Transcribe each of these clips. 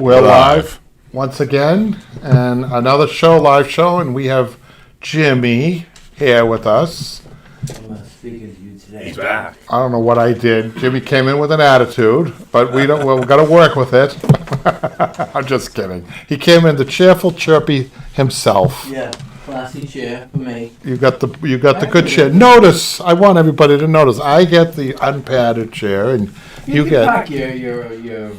We're live once again, and another live show, and we have Jimmy here with us. I'm speaking to you today. He's back. I don't know what I did. Jimmy came in with an attitude, but we've got to work with it. I'm just kidding. He came in the cheerful, chirpy himself. Yeah, classy chair for me. You got the good chair. Notice, I want everybody to notice. I get the unpadded chair, and you can get. Park your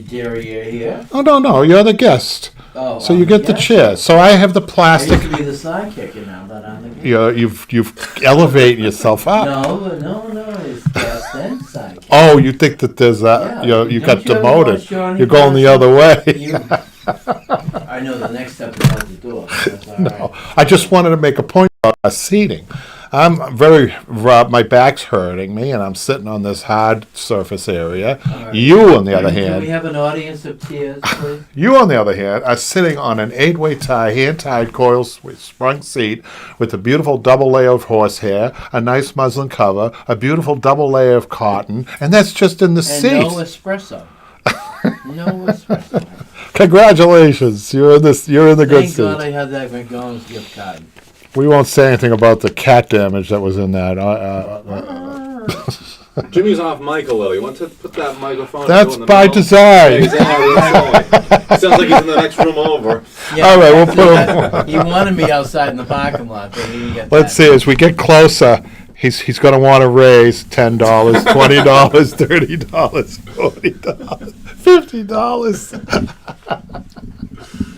derriere here. Oh no, you're the guest. Oh, So you get the chair. So I have the I plastic. used to be the sidekick, you know, but I'm the guest. You've elevated yourself up. No, it's guest and sidekick. Oh, you think that there's that? Yeah. You Don't got you ever demoted. watch Johnny You're going the other way. I know the next step is out the door. That's all right. I just wanted to make a point about seating. I'm my back's hurting me, and I'm sitting on this hard surface area. All right. You, on the other Can we hand, have an audience of tears, please? you, on the other hand, are sitting on an 8-way tie, hand-tied coil sprung seat with a beautiful double layer of horsehair, a nice muslin cover, a beautiful double layer of cotton, and that's just in the And seat. no espresso. No espresso. Congratulations, you're in the good Thank seat. God I had that McDonald's gift card. We won't say anything about the cat damage that was in that. Jimmy's off mic a little. You want to put that microphone? That's in the by middle? design. Exactly. Sounds like he's in the next room over. Yeah, All right, we'll put him. he wanted me outside in the parking lot, but he didn't get Let's that. see, as we get closer, he's going to want to raise $10, $20, $30, $40, $50.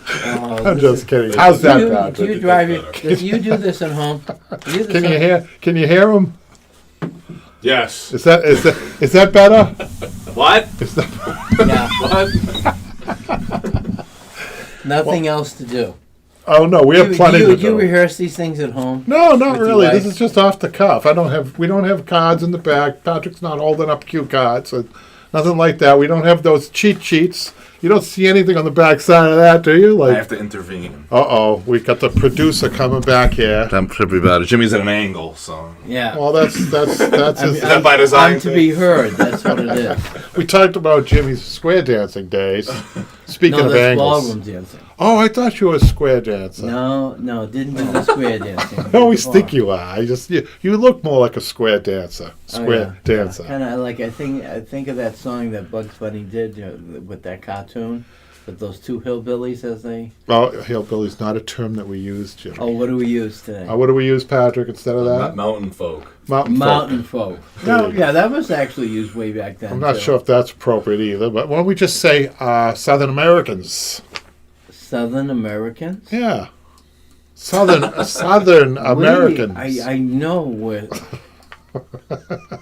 I'm just kidding. How's that, Patrick? Do you drive it? Do you do this at home? Can you hear him? Yes. Is that better? What? Is that, Yeah. Nothing else to do. oh no, we have plenty to Do do. you rehearse these things at home? No, not with your really. wife? This is just off the cuff. We don't have cards in the back. Patrick's not holding up cue cards. So nothing like that. We don't have those cheat sheets. You don't see anything on the back side of that, do you? I Like, have to intervene. we got the producer coming back here. That should be better. Jimmy's at an angle, so. Yeah. Well, that's his. that by design, I'm to be heard. That's what it is. We talked about Jimmy's square dancing days. Speaking No, of that's angles. ballroom dancing. Oh, I thought you were a square dancer. No, didn't do the square dancing. I always think you are. You look more like a square dancer. Square dancer. Kind of like I think of that song that Bugs Bunny did with that cartoon, with those two hillbillies as they. Oh, hillbilly's not a term that we use, Jimmy. Oh, what do we use today? What do we use, Patrick, instead of that? Mountain folk. Mountain folk. There No, you go. yeah, that was actually used way back then. I'm not too. sure if that's appropriate either, but why don't we just say Southern Americans? Southern Americans. Yeah. Southern Americans. I know where.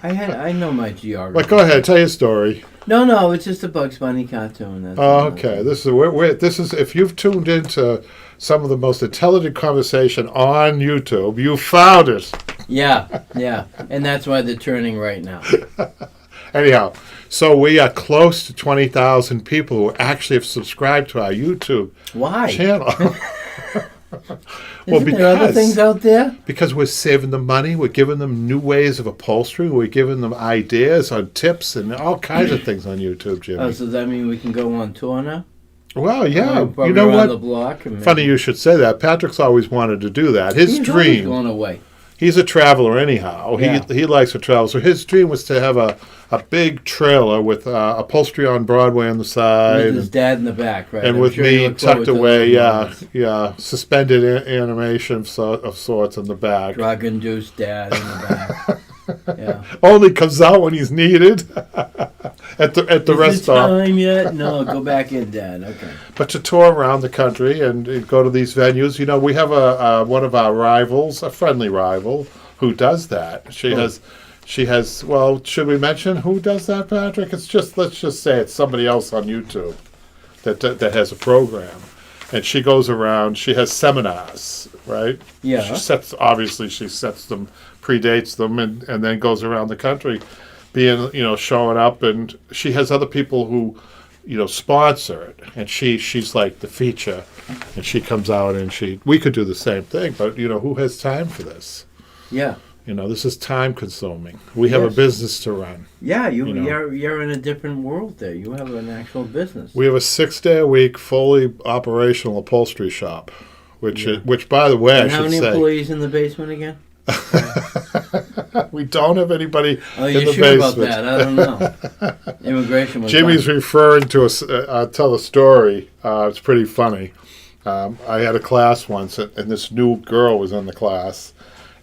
I know my geography. But go ahead, tell your story. No, it's just a Bugs Bunny cartoon. That's Oh, all. okay. This is if you've tuned into some of the most intelligent conversation on YouTube, you found it. Yeah, and that's why they're turning right now. Anyhow, so we are close to 20,000 people who actually have subscribed to our YouTube Why? channel. Isn't there other things out there? Because we're saving them money, we're giving them new ways of upholstery, we're giving them ideas on tips and all kinds of things on YouTube, Jimmy. Oh, so does that mean we can go on tour now? Well, yeah. Probably You know around the what? block. And Funny you should say that. Patrick's always wanted to do that. His He's always dream. going away. He's a traveler anyhow. Yeah. He likes to travel. So his dream was to have a big trailer with upholstery on Broadway on the side. With his dad in the back, right? And I'm with sure you me look forward tucked to those away, moments. suspended animation of sorts in the back. Drug-induced dad in the back. Yeah. Only comes out when he's needed at the rest Is it stop. time yet? No, go back in, Dad. Okay. But to tour around the country and go to these venues, we have one of our rivals, a friendly rival, who does that. She has. Well, should we mention who does that, Patrick? Let's just say it's somebody else on YouTube that has a program, and she goes around. She has seminars, right? Yeah. She sets them, predates them, and then goes around the country, showing up, and she has other people who, sponsor it, and she's like the feature, and she comes out and we could do the same thing, but who has time for this? Yeah. You know, this is time consuming. We have a Yes. business to run. Yeah, You know. you're in a different world there. You have an actual business. We have a 6-day-a-week, fully operational upholstery shop, which Yeah. which by the way, and I how should many say, employees in the basement again? we don't have anybody Oh, in you're the sure basement. about that? I don't know. Immigration was Jimmy's fine. referring to us. I'll tell a story. It's pretty funny. I had a class once, and this new girl was in the class,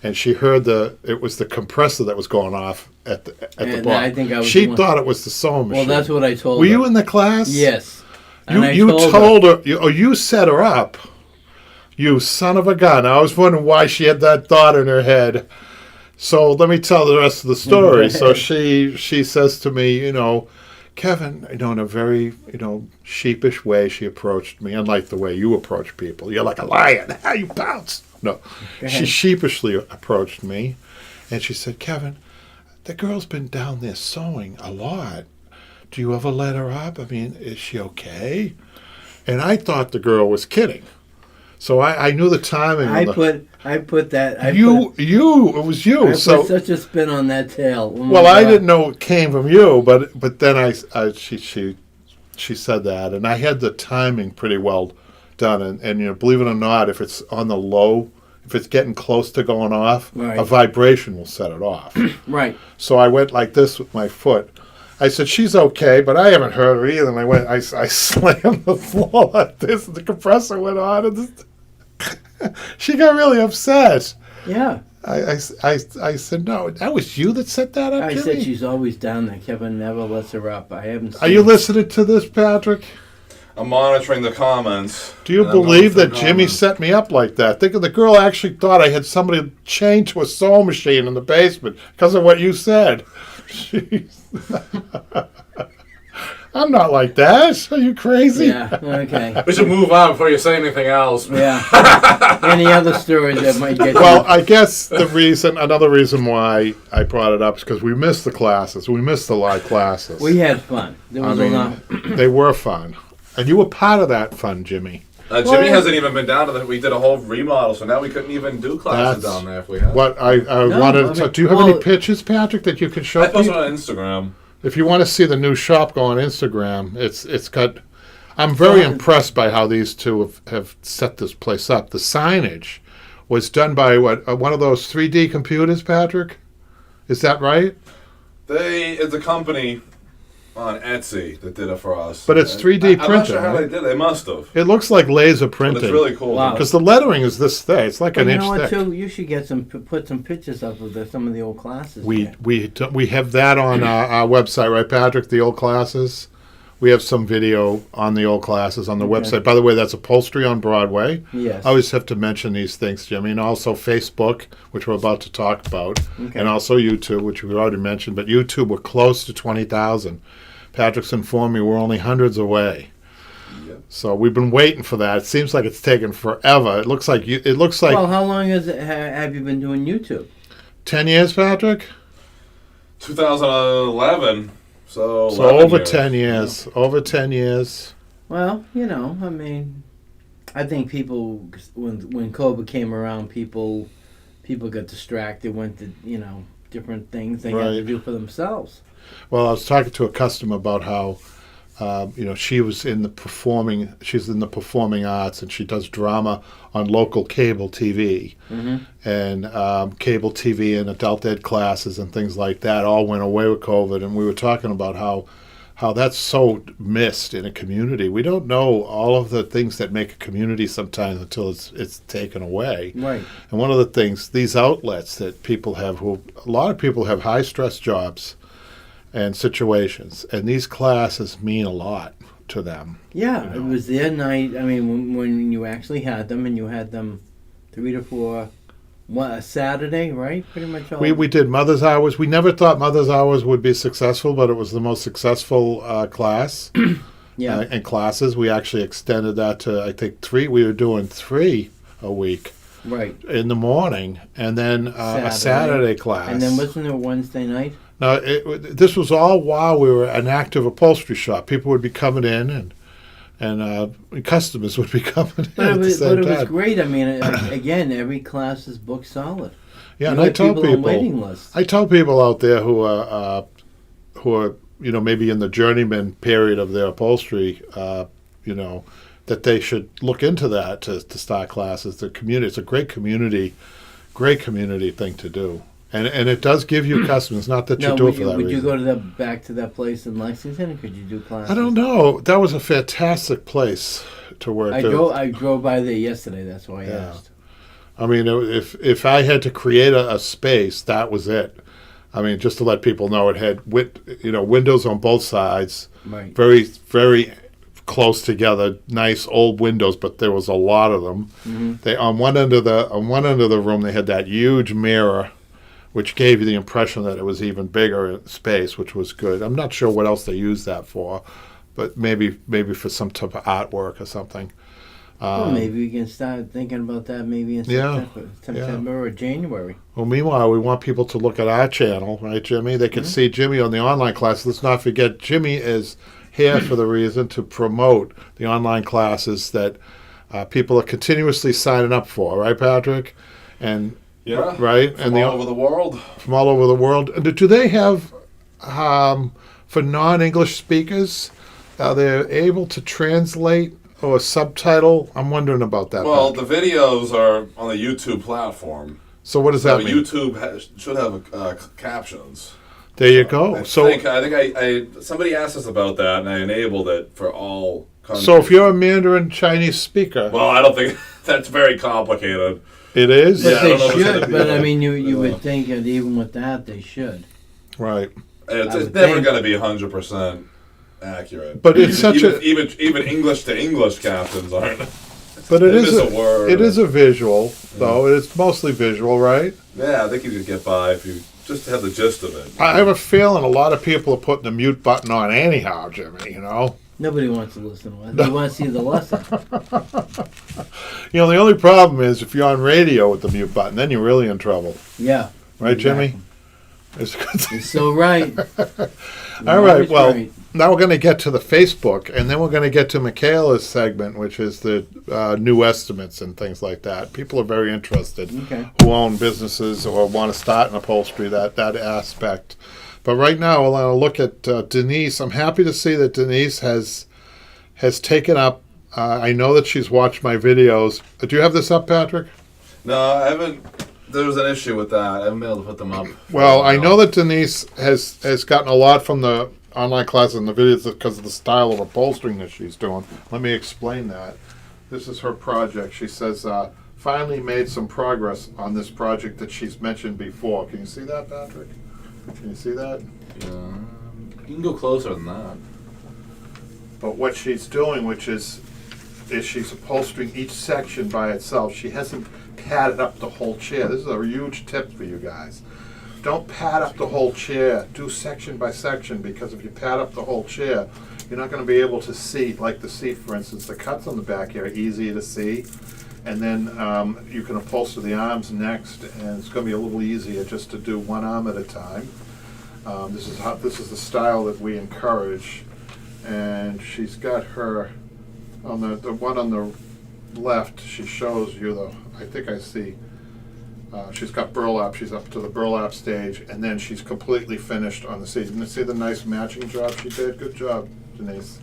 and she heard it was the compressor that was going off at the And bar. I think I was She the one- thought it was the sewing Well, machine. that's what I told Were her. you in the class? Yes. You And I you told told her. You set her up. You son of a gun. I was wondering why she had that thought in her head. So let me tell the rest of the story. So she says to me, you know, Kevin, you know, in a very, you know, sheepish way, she approached me, unlike the way you approach people. You're like a lion. How you pounce? No. Go She ahead. sheepishly approached me, and she said, Kevin, the girl's been down there sewing a lot. Do you ever let her up? I mean, is she okay? And I thought the girl was kidding. So I knew the timing. I on the, put that. it was you. I So put such a spin on that tail. Oh my well, I God. didn't know it came from you, but then she said that, and I had the timing pretty well done, and you know, believe it or not, if it's on the low, if it's getting close to going off, Right. a vibration will set it off. Right. So I went like this with my foot. I said, she's okay, but I haven't hurt her either. And I slammed the floor like this, and the compressor went on, and she got really upset. Yeah. I said, no, that was you that set that up, I Jimmy? said she's always down there. Kevin never lets her up. I haven't. Are you listening to this, Patrick? I'm monitoring the comments. Do you and I'm going believe through that Jimmy comments. set me up like that? Think of the girl actually thought I had somebody chained to a sewing machine in the basement because of what you said. Jeez. I'm not like that. Are you crazy? Yeah. Okay. We should move on before you say anything else. Yeah. Any other stories that might get Well, you? I guess another reason why I brought it up is because we missed the classes. We missed a lot of classes. We had fun. There I was a lot. mean, they were fun. And you were part of that fun, Jimmy. Jimmy Well, hasn't even been down to that. We did a whole remodel, so now we couldn't even do classes That's down there if we had. What I No, wanted I to. mean, Do you have any well- pictures, Patrick, that you can show I posted me? on Instagram. If you want to see the new shop go on Instagram, it's got. I'm very Well, impressed by how these two have set this place up. The signage was done by one of those 3D computers, Patrick. Is that right? It's a company on Etsy that did it for us. But it's And 3D I'm not printed, sure how right? they did it. They must have. It looks like laser But printing. it's really cool. Wow. Because the lettering is this thick. It's like But an you inch know what, thick. too? You should get put some pictures up of some of the old classes. We there. we have that on our website, right, Patrick? The old classes. We have some video on the old classes on the Okay. website. By the way, that's Upholstery on Broadway. Yes. I always have to mention these things, Jimmy, and also Facebook, which we're about to talk about, Okay. and also YouTube, which we already mentioned. But YouTube, we're close to 20,000. Patrick's informed me we're only hundreds away. Yep. So we've been waiting for that. It seems like it's taken forever. It looks like Well, how long have you been doing YouTube? 10 years, Patrick. 2011. So So 11 over years. 10 years. Over 10 years. Well, I mean, I think people when COVID came around, people got distracted, went to different things they had to Right. do for themselves. Well, I was talking to a customer about how, she's in the performing arts, and she does drama on local cable TV, and cable TV and adult ed classes and things like that all went away with COVID. And we were talking about how that's so missed in a community. We don't know all of the things that make a community sometimes until it's taken away. Right. And one of the things, these outlets that people have, a lot of people have high stress jobs and situations, and these classes mean a lot to them. Yeah, You know. it was their night. I mean, when you actually had them, and you had them 3 to 4, a Saturday, right? Pretty much all. We did Mother's Hours. We never thought Mother's Hours would be successful, but it was the most successful class yeah. and classes. We actually extended that to, I think, 3. We were doing 3 a week Right. in the morning, and then a Saturday class. And then wasn't there Wednesday night? Now, this was all while we were an active upholstery shop. People would be coming in, and customers would be coming in But at the same it was time. great. I mean, again, every class is booked solid. Yeah, You and know, I tell people on waiting people, lists. I tell people out there who are maybe in the journeyman period of their upholstery, that they should look into that to start classes. The community, it's a great community thing to do, and it does give you customers. Not that you No, do would it for you, that would you reason. go to back to that place in Lexington, or could you do classes? I don't know. That was a fantastic place to work. I drove by there yesterday. That's why I Yeah. asked. I mean, if I had to create a space, that was it. I mean, just to let people know, it had windows on both sides, Right. very very close together, nice old windows, but there was a lot of them. Mm-hmm. They on one end of the room they had that huge mirror, which gave you the impression that it was even bigger space, which was good. I'm not sure what else they used that for, but maybe for some type of artwork or something. Well, maybe we can start thinking about that maybe in Yeah, September or January. Well, meanwhile, we want people to look at our channel, right, Jimmy? They can see Jimmy on the online class. Let's not forget, Jimmy is here for the reason to promote the online classes that people are continuously signing up for, right, Patrick? And Yeah. right, From all over the world. from all over the world. And do they have for non-English speakers? Are they able to translate or subtitle? I'm wondering about that. Well, Patrick. the videos are on the YouTube platform. So what does So that mean? YouTube should have captions. There you go. I So think I somebody asked us about that, and I enabled it for all countries. so if you're a Mandarin Chinese speaker, Well, I don't think that's very complicated. it is But Yeah, I they don't know if it's should. gonna be But I that. mean, you would think that even with that, they should. right. It's I would never think. going to be 100% accurate. But it's such even, a- even English to English captions aren't. But They miss a word. it is a visual though. It's mostly visual, right? Yeah, I think you could get by if you just have the gist of it. I have a feeling a lot of people are putting the mute button on anyhow, Jimmy. Nobody wants to listen to it. They want to see the lesson. The only problem is if you're on radio with the mute button, then you're really in trouble, Yeah. right, Jimmy? Exactly. It's- You're so right. All right. Always Well, right. now we're going to get to the Facebook, and then we're going to get to Michaela's segment, which is the new estimates and things like that. People are very interested Okay. who own businesses or want to start in upholstery, that aspect. But right now, we'll look at Denise. I'm happy to see that Denise has taken up. I know that she's watched my videos. Do you have this up, Patrick? No, I haven't. There was an issue with that. I haven't been able to put them up. Well, I know that Denise has gotten a lot from the online classes and the videos because of the style of upholstering that she's doing. Let me explain that. This is her project. She says, finally made some progress on this project that she's mentioned before. Can you see that, Patrick? Can you see that? Yeah. You can go closer than that. But what she's doing, which is she's upholstering each section by itself. She hasn't padded up the whole chair. This is a huge tip for you guys. Don't pad up the whole chair. Do section by section, because if you pad up the whole chair, you're not going to be able to see, like the seat, for instance. The cuts on the back here are easier to see. And then you can upholster the arms next, and it's going to be a little easier just to do one arm at a time. This is the style that we encourage. And she's got her on the one on the left. She shows you I think I see. She's got burlap. She's up to the burlap stage, and then she's completely finished on the seat. You see the nice matching job she did. Good job, Denise.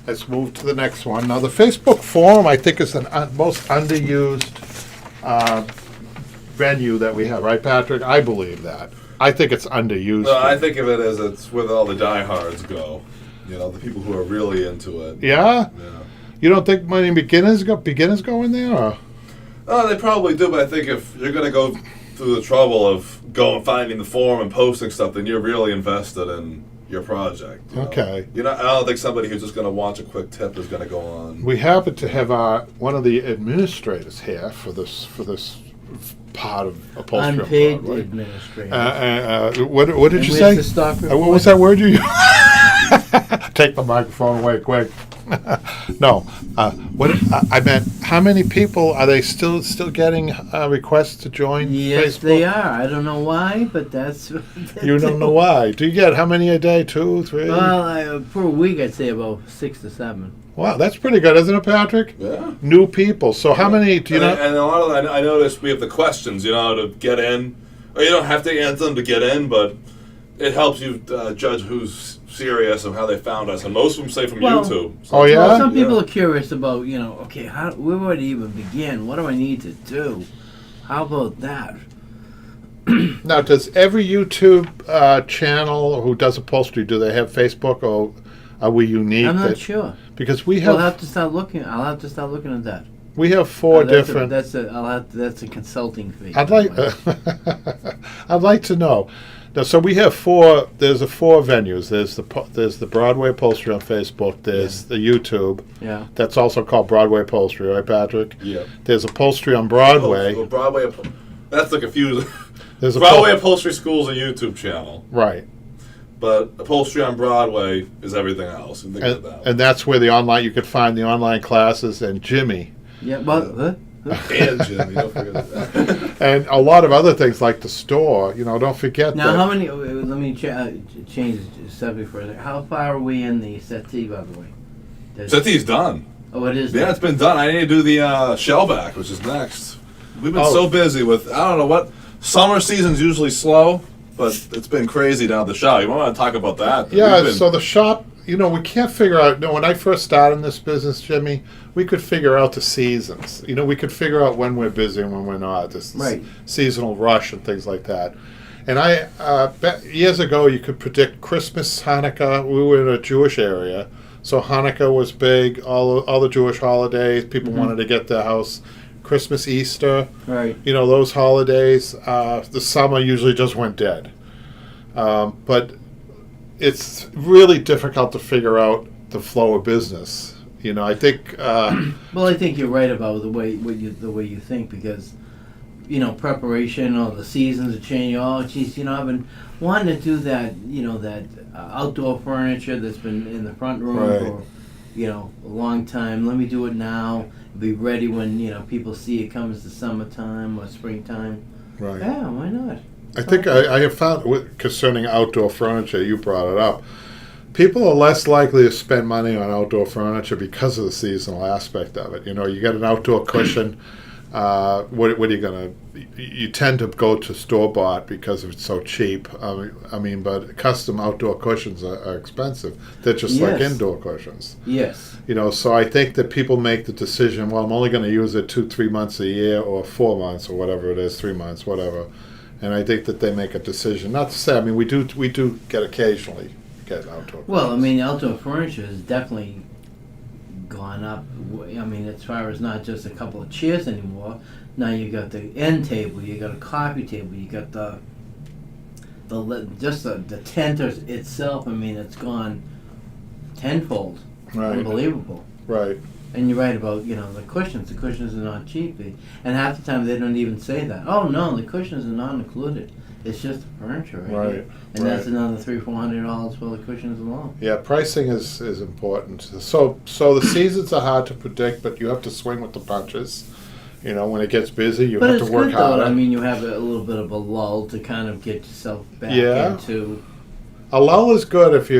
Let's move to the next one. Now, the Facebook forum, I think, is the most underused venue that we have, right, Patrick? I believe that. I think it's underused. No, I think of it as it's where all the diehards go. The people who are really into it. Yeah? Yeah. You don't think many beginners go in there? Or? Oh, they probably do, but I think if you're going to go through the trouble of finding the forum and posting stuff, then you're really invested in your project. Okay. I don't think somebody who's just going to watch a quick tip is going to go on. We happen to have one of the administrators here for this part of upholstery. Unpaid on Broadway. administrator. What did you Where's say? the stock What was that word you used? Take the microphone away quick. No, what I meant. How many people are they still getting requests to join Yes, Facebook? they are. I don't know why, but that's. You don't know why. Do you get how many a day? 2, 3? Well, per week, I'd say about 6 to 7. Wow, that's pretty good, isn't it, Patrick? Yeah. New people. So how many do you know? And a lot of I noticed we have the questions, to get in. Or you don't have to answer them to get in, but it helps you judge who's serious and how they found us. And most of them say from Well- YouTube. Oh, yeah? Well, some people Yeah. are curious about, okay, where would I even begin? What do I need to do? How about that? Now, does every YouTube channel who does upholstery, do they have Facebook, or are we unique? I'm not sure. Because we I'll have have to start looking. I'll have to start looking at that. we have 4 That's different. that's a consulting fee. I'd by like the way. I'd like to know. Now, so we have 4. There's 4 venues. There's the Broadway Upholstery on Facebook. There's the YouTube. Yeah. That's also called Broadway Upholstery, right, Patrick? Yeah. There's Upholstery on Broadway. Oh, Broadway. That's the confusing. There's Broadway Upholstery School is a YouTube channel, right, but Upholstery on Broadway is everything else. Think of that. and that's where you could find the online classes and Jimmy Yeah. Well, And Jimmy, don't forget that. and a lot of other things like the store. Don't forget now, that. how many? Let me change the subject for a second. How far are we in the settee, by the way? Settee's done. Oh, it is. Yeah, it's been done. I need to do the shellback, which is next. We've been Oh. so busy with, I don't know what, summer season's usually slow, but it's been crazy down at the shop. You want to talk about that? Yeah, We've been- so the shop, we can't figure out. When I first started in this business, Jimmy, we could figure out the seasons. We could figure out when we're busy and when we're not. This Right. seasonal rush and things like that. And years ago, you could predict Christmas, Hanukkah. We were in a Jewish area, so Hanukkah was big. All the Jewish holidays, people wanted to get their house. Christmas, Easter, Right. those holidays. The summer usually just went dead. But it's really difficult to figure out the flow of business. I think. Well, I think you're right about the way you think, because preparation or the seasons are changing. Oh, geez, I've been wanting to do that. That outdoor furniture that's been in the front room Right. for a long time. Let me do it now. Be ready when people see it comes to summertime or springtime. Right. Yeah, why not? I think I have found concerning outdoor furniture. You brought it up. People are less likely to spend money on outdoor furniture because of the seasonal aspect of it. You get an outdoor cushion. What are you gonna? You tend to go to store bought because it's so cheap. But custom outdoor cushions are expensive. They're just like Yes. indoor cushions. Yes. So I think that people make the decision. Well, I'm only going to use it 2-3 months a year, or 4 months, or whatever it is, 3 months, whatever. And I think that they make a decision. Not to say, we do get occasionally get outdoor. Well, cushions. outdoor furniture has definitely gone up. As far as not just a couple of chairs anymore. Now you got the end table, you got a coffee table, you got the tent itself. It's gone tenfold. Right. Unbelievable. Right. And you're right about the cushions. The cushions are not cheap, and half the time they don't even say that. Oh no, the cushions are not included. It's just the furniture, right? Right. And that's Right. another $300-400 for the cushions alone. Yeah, pricing is important. So the seasons are hard to predict, but you have to swing with the punches. When it gets busy, you But have it's to work good though. harder. You have a little bit of a lull to kind of get yourself back Yeah. into. A lull is good if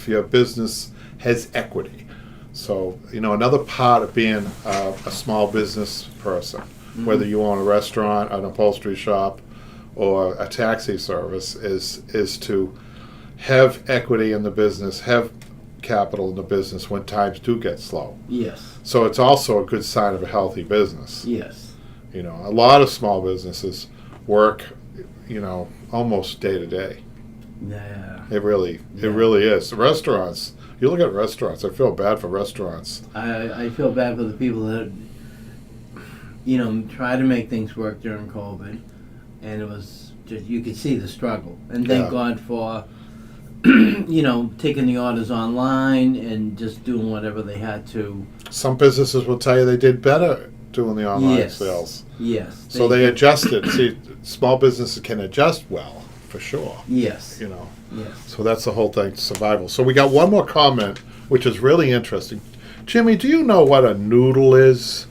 your business has equity. So another part of being a small business person, whether you own a restaurant, an upholstery shop, or a taxi service, is to have equity in the business, have capital in the business when times do get slow. Yes. So it's also a good sign of a healthy business. Yes. A lot of small businesses work, almost day to day. Yeah. It really is. The restaurants, you look at restaurants, I feel bad for restaurants. I feel bad for the people that try to make things work during COVID, and it was just, you could see the struggle. And thank Yeah. God for taking the orders online and just doing whatever they had to. Some businesses will tell you they did better doing the online Yes. sales. Yes. So they adjusted. See, small businesses can adjust well, for sure. Yes. Yes. Yes. So that's the whole thing, survival. So we got one more comment, which is really interesting. Jimmy, do you know what a noodle is?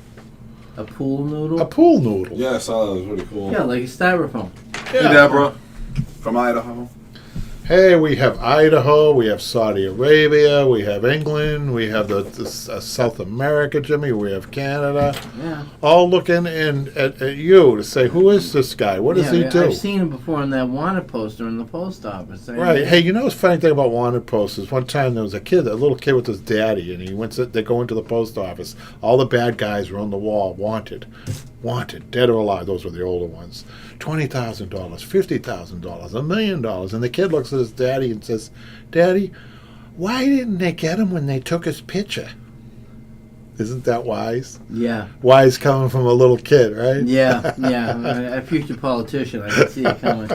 A pool noodle? A pool noodle. Yeah, I saw that. It was pretty cool. Yeah, like a styrofoam. Hey, Deborah. From Idaho. Hey, we have Idaho, we have Saudi Arabia, we have England, we have the South America, Jimmy, we have Canada, Yeah. all looking in at you to say, who is this guy? What does he do? I've seen him before on that wanted poster in the post office. Right. Hey, you know what's funny thing about wanted posters? One time there was a little kid with his daddy, and they go into the post office. All the bad guys were on the wall, wanted, dead or alive. Those were the older ones. $20,000, $50,000, $1 million, and the kid looks at his daddy and says, "Daddy, why didn't they get him when they took his picture?" Isn't that wise? Yeah. Wise coming from a little kid, right? Yeah, a future politician. I can see it coming.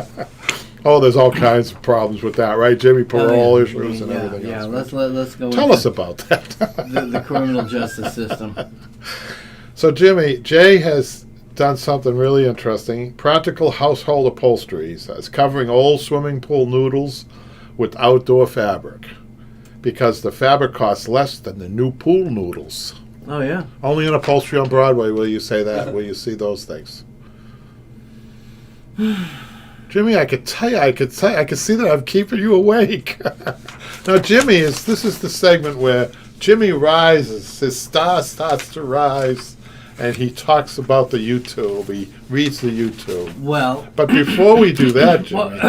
Oh, there's all kinds of problems with that, right, Jimmy? Parole yeah. issues and everything Yeah, else. let's go. Tell us about that. the criminal justice system. So, Jimmy, Jay has done something really interesting. Practical household upholstery. It's covering old swimming pool noodles with outdoor fabric because the fabric costs less than the new pool noodles. Oh yeah. Only in Upholstery on Broadway will you say that, will you see those things. Jimmy, I could see that I'm keeping you awake. Now, this is the segment where Jimmy rises, his star starts to rise, and he talks about the YouTube. He reads the YouTube. Well. But before we do that, Jimmy,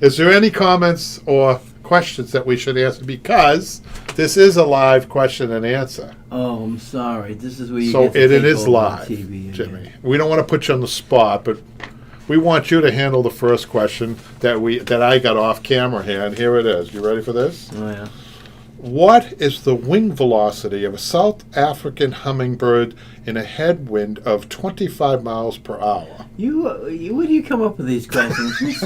is there any comments or questions that we should answer? Because this is a live question and answer. Oh, I'm sorry. This is where you So get to it take is over live, TV again. Jimmy. We don't want to put you on the spot, but we want you to handle the first question that I got off camera here, and here it is. You ready for this? Oh yeah. What is the wing velocity of a South African hummingbird in a headwind of 25 miles per hour? Where do you come up with these questions?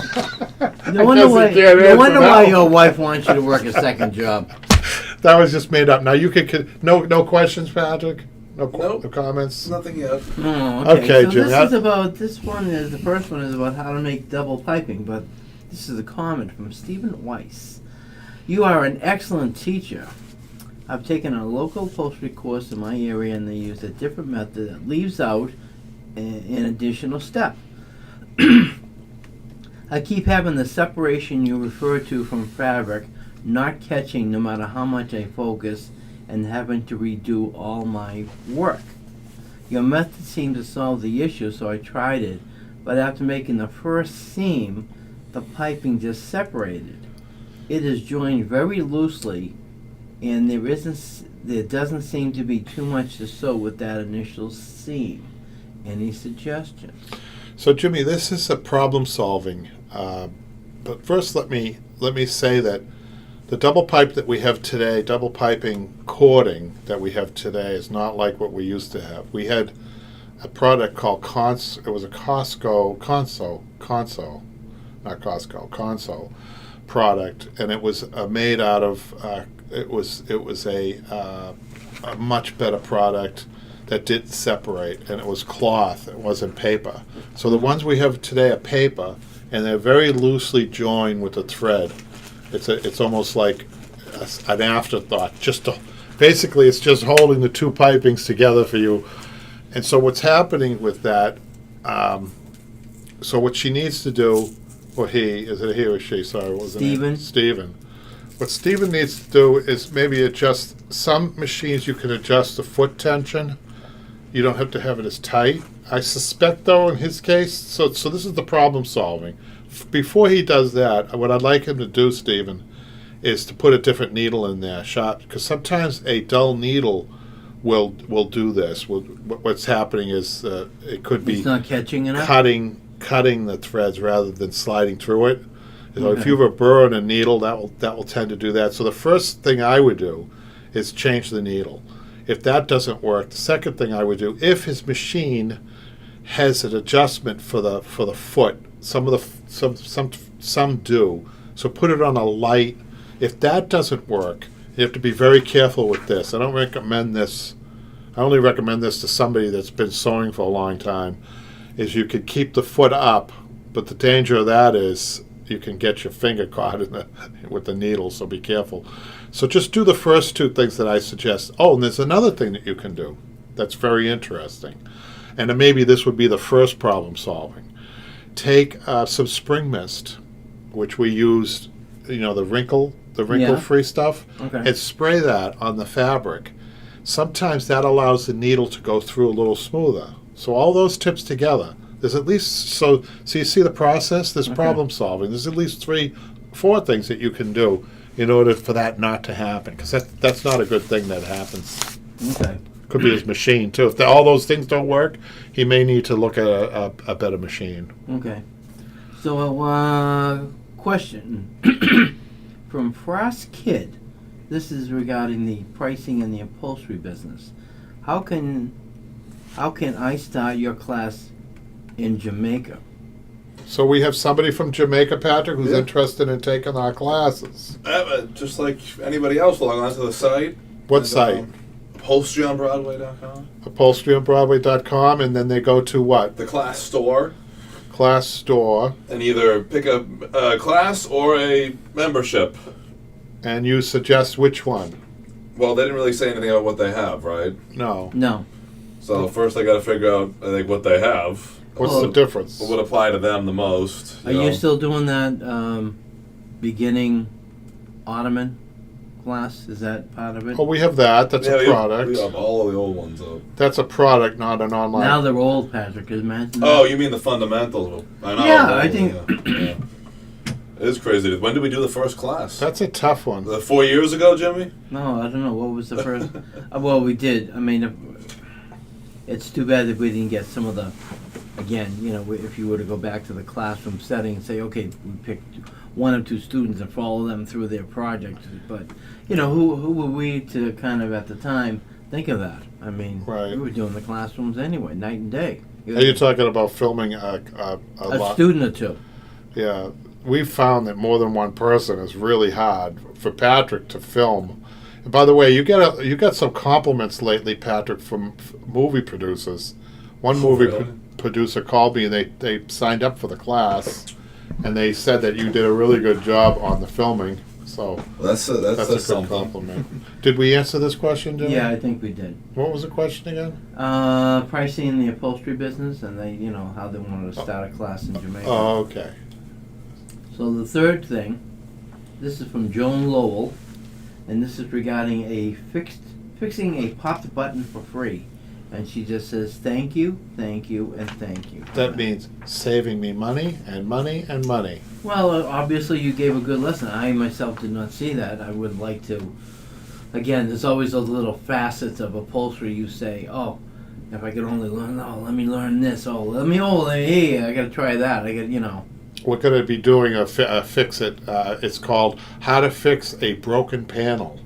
No wonder why your wife wants you to work a second job. That was just made up. Now you can no questions, Patrick. No Nope. comments. Nothing yet. Oh, Okay, so Jimmy, the first one is about how to make double piping, but this is a comment from Stephen Weiss. You are an excellent teacher. I've taken a local upholstery course in my area, and they use a different method that leaves out an additional step. I keep having the separation you refer to from fabric not catching no matter how much I focus, and having to redo all my work. Your method seemed to solve the issue, so I tried it, but after making the first seam, the piping just separated. It is joined very loosely, and there doesn't seem to be too much to sew with that initial seam. Any suggestions? So, Jimmy, this is a problem solving. But first, let me say that the double pipe that we have today, double piping cording that we have today, is not like what we used to have. We had a product called Conso product, and it was made out of it was a much better product that didn't separate, and it was cloth. It wasn't paper. So the ones we have today are paper, and they're very loosely joined with a thread. It's almost like an afterthought. Basically, it's just holding the two pipings together for you. And so what's happening with that? So what she needs to do. Or is it he or she? Sorry, what was Stephen. Stephen. What Stephen needs to do is maybe adjust. Some machines you can adjust the foot tension. You don't have to have it as tight. I suspect, though, in his case, so this is the problem solving. Before he does that, what I'd like him to do, Stephen, is to put a different needle in there, sharp, because sometimes a dull needle will do this. What's happening is it could be It's not catching enough? cutting the threads rather than sliding through it. So Okay. if you have a burr and a needle, that will tend to do that. So the first thing I would do is change the needle. If that doesn't work, the second thing I would do, if his machine has an adjustment for the foot, some do. So put it on a light. If that doesn't work, you have to be very careful with this. I don't recommend this. I only recommend this to somebody that's been sewing for a long time. Is you could keep the foot up, but the danger of that is you can get your finger caught in with the needle, so be careful. So just do the first two things that I suggest. Oh, and there's another thing that you can do that's very interesting. And then maybe this would be the first problem solving. Take some spring mist, which we used, the wrinkle-free stuff, Okay. and spray that on the fabric. Sometimes that allows the needle to go through a little smoother. So all those tips together, there's at least, so you see the process? There's problem solving. There's at least 3-4 things that you can do in order for that not to happen, because that's not a good thing that happens. Okay. Could be his machine, too. If all those things don't work, he may need to look at a better machine. Okay. So, question from Frost Kid. This is regarding the pricing in the upholstery business. How can I start your class in Jamaica? So we have somebody from Jamaica, Patrick, who's Yeah. interested in taking our classes. Just like anybody else, log on to the site. What And, site? UpholsteryOnBroadway.com. UpholsteryOnBroadway.com, and then they go to what? The class store. Class store, And either pick up a class or a membership. and you suggest which one? Well, they didn't really say anything about what they have, right? No. No. So first I got to figure out, I think, what they have. What's Well, the difference? What would apply to them the most. Are you still doing that beginning ottoman class? Is that part of it? Oh, we have that. That's a product. We have all of the old ones up. That's a product, not an online. Now they're old, Patrick. Imagine. Oh, you mean the fundamentals? I know. Yeah, I think- Yeah. It is crazy. When did we do the first class? That's a tough one. 4 years ago, Jimmy? No, I don't know. What was the first? Well, we did. I mean, it's too bad that we didn't get some of the. Again, if you were to go back to the classroom setting and say, okay, we picked 1 or 2 students and follow them through their projects, but who were we to kind of at the time think of that? I mean, Right. we were doing the classrooms anyway, night and day. Are you talking about filming a lot? student or two? Yeah. We've found that more than one person is really hard for Patrick to film. And by the way, you got some compliments lately, Patrick, from movie producers. One movie really? producer called me, and they signed up for the class, and they said that you did a really good job on the filming. So That's a that's a good something. compliment. Did we answer this question, Jimmy? Yeah, I think we did. What was the question again? Pricing in the upholstery business, and they, how they wanted to start a class in Jamaica. Oh, okay. So the third thing, this is from Joan Lowell, and this is regarding fixing a popped button for free, and she just says thank you, and thank you. That means saving me money and money and money. Well, obviously you gave a good lesson. I myself did not see that. I would like to. Again, there's always those little facets of upholstery. You say, oh, if I could only learn. Oh, let me learn this. Hey, I got to try that. We're going to be doing a fix-it. It's called How to Fix a Broken Panel.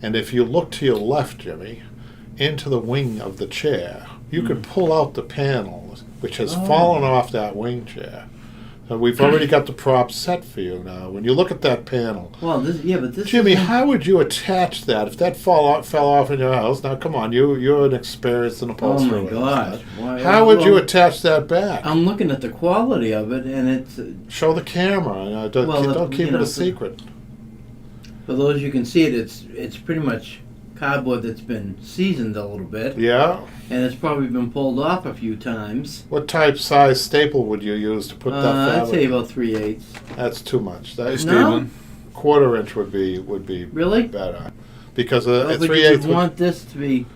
And if you look to your left, Jimmy, into the wing of the chair, you can pull out the panel, which has fallen off that wing chair. So we've already got the prop set for you now. When you look at that panel, Well, this. Jimmy, isn't- how would you attach that if that fell off in your house? Now, come on, you're an experienced Oh upholsterer. my gosh! Why- How would you well, attach that back? I'm looking at the quality of it, and it's Show the camera. Don't Well, keep you it know, a secret. for those you can see it. It's pretty much cardboard that's been seasoned a little bit, Yeah. and it's probably been pulled off a few times. What type size staple would you use to put that I'd fabric? say about 3/8. That's too much. Hey, That No? Steven. quarter-inch would be Really? better, because Well, a but you 3/8 would want this to be.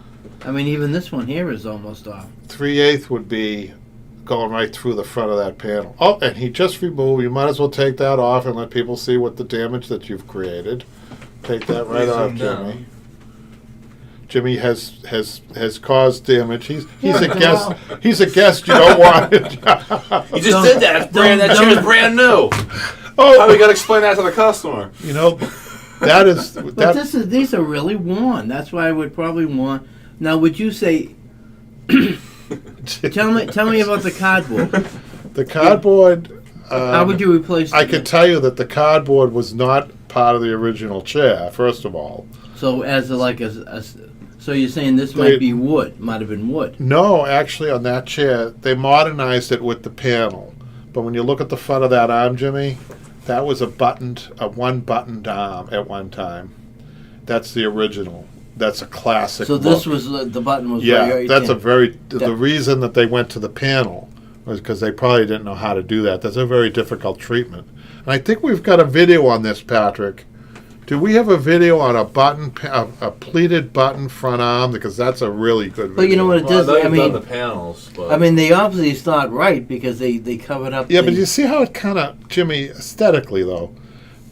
I mean, even this one here is almost off. 3/8 would be going right through the front of that panel. Oh, and he just removed. You might as well take that off and let people see what the damage that you've created. Take that right Please off, zoom Jimmy. down. Jimmy has caused damage. He's a guest. He's a guest you don't want. You just Don't- did that. It's brand, that don't- chair's brand new. Oh, How we got to explain that to the customer? you know, that is But that. these are really worn. That's why I would probably want. Now, would you say? Tell me about the cardboard. The cardboard. How would you replace? I can tell you that the cardboard was not part of the original chair. First of all, So as so you're saying this They- might be wood? Might have been wood. no, actually, on that chair they modernized it with the panel. But when you look at the front of that arm, Jimmy, That was a one buttoned arm at one time. That's the original. That's a classic. So this look. was the button was Yeah, very that's a thin. very. The reason that they went to the panel was because they probably didn't know how to do that. That's a very difficult treatment. And I think we've got a video on this, Patrick. Do we have a video on a button, a pleated button front arm? Because that's a really good video. But you know what it does? Well, I know I you've done mean, the panels, but I mean, they obviously it's not right because they covered up. Yeah, the, but you see how it kind of, Jimmy, aesthetically though,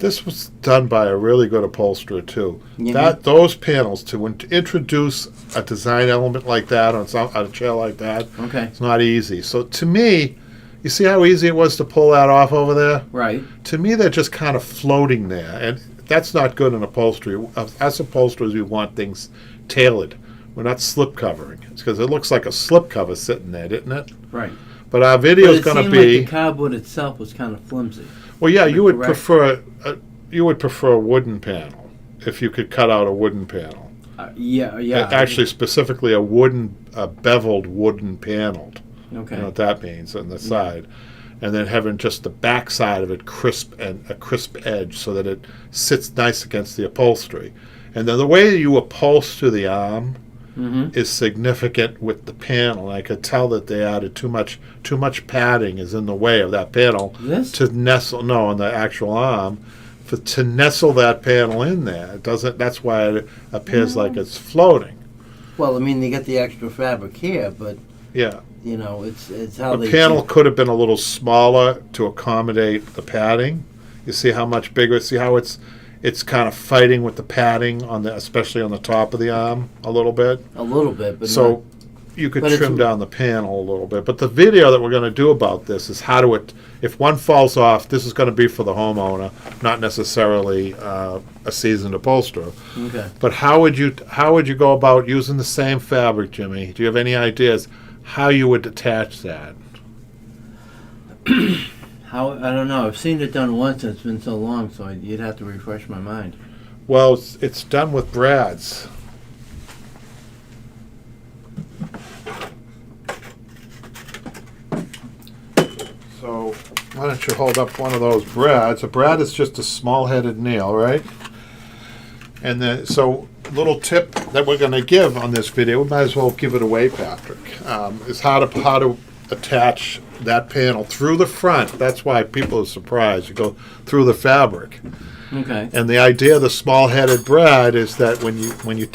this was done by a really good upholsterer too. Mhm. Those panels to introduce a design element like that on a chair like that, Okay, it's not easy. So to me, you see how easy it was to pull that off over there? right. To me, they're just kind of floating there, and that's not good in upholstery. As upholsterers, we want things tailored. We're not slip covering. It's because it looks like a slip cover sitting there, didn't it? Right. But our But video is it going to seemed be. like the cardboard itself was kind of flimsy. Well, yeah, you would correct? prefer a wooden panel if you could cut out a wooden panel. Yeah. Actually, specifically a beveled wooden paneled. Okay. You know what that means on the side, and then having just the back side of it crisp and a crisp edge so that it sits nice against the upholstery. And then the way you upholster the arm Mm-hmm. is significant with the panel. I could tell that they added too much padding is in the way of that panel This? to nestle. No, on the actual arm, to nestle that panel in there. It doesn't. That's why it appears like it's floating. Well, I mean, they get the extra fabric here, but Yeah. you know, it's how The they panel could have been a little smaller to accommodate the padding. You see how much bigger? See how it's kind of fighting with the padding especially on the top of the arm a little bit. a little bit, but So you could But it's- trim down the panel a little bit. But the video that we're going to do about this is how to if one falls off, this is going to be for the homeowner, not necessarily a seasoned upholsterer. not, okay. But how would you go about using the same fabric, Jimmy? Do you have any ideas how you would attach that? How I don't know. I've seen it done once, and it's been so long, so you'd have to refresh my mind. Well, it's done with brads. So why don't you hold up one of those brads? A brad is just a small-headed nail, right? And then, so little tip that we're going to give on this video, we might as well give it away, Patrick, is how to attach that panel through the front. That's why people are surprised. You go through the fabric. Okay. And the idea of the small-headed brad is that when you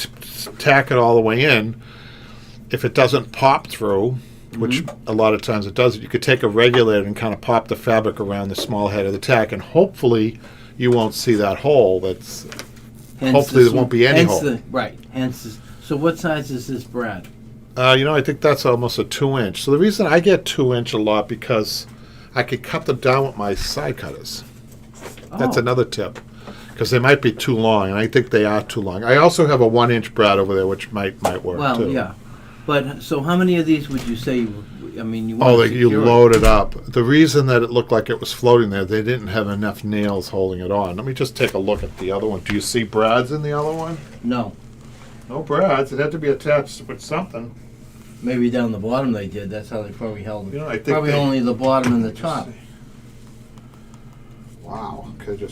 tack it all the way in, if it doesn't pop through, which a lot of times it doesn't, you could take a regulator and kind of pop the fabric around the small head of the tack, and hopefully you won't see that hole. Hopefully there won't be any hole. Right. So what size is this brad? I think that's almost a 2-inch. So the reason I get 2-inch a lot because I could cut them down with my side cutters. That's Oh. another tip, because they might be too long, and I think they are too long. I also have a 1-inch brad over there, which might work Well, too. yeah. But so how many of these would you say? I mean, you Oh, want to you secure it. load it up. The reason that it looked like it was floating there, they didn't have enough nails holding it on. Let me just take a look at the other one. Do you see brads in the other one? No. No brads. It had to be attached with something. Maybe down the bottom they did. That's how they probably held it. I think Probably they- only the bottom and the Just top. see. Wow. Okay,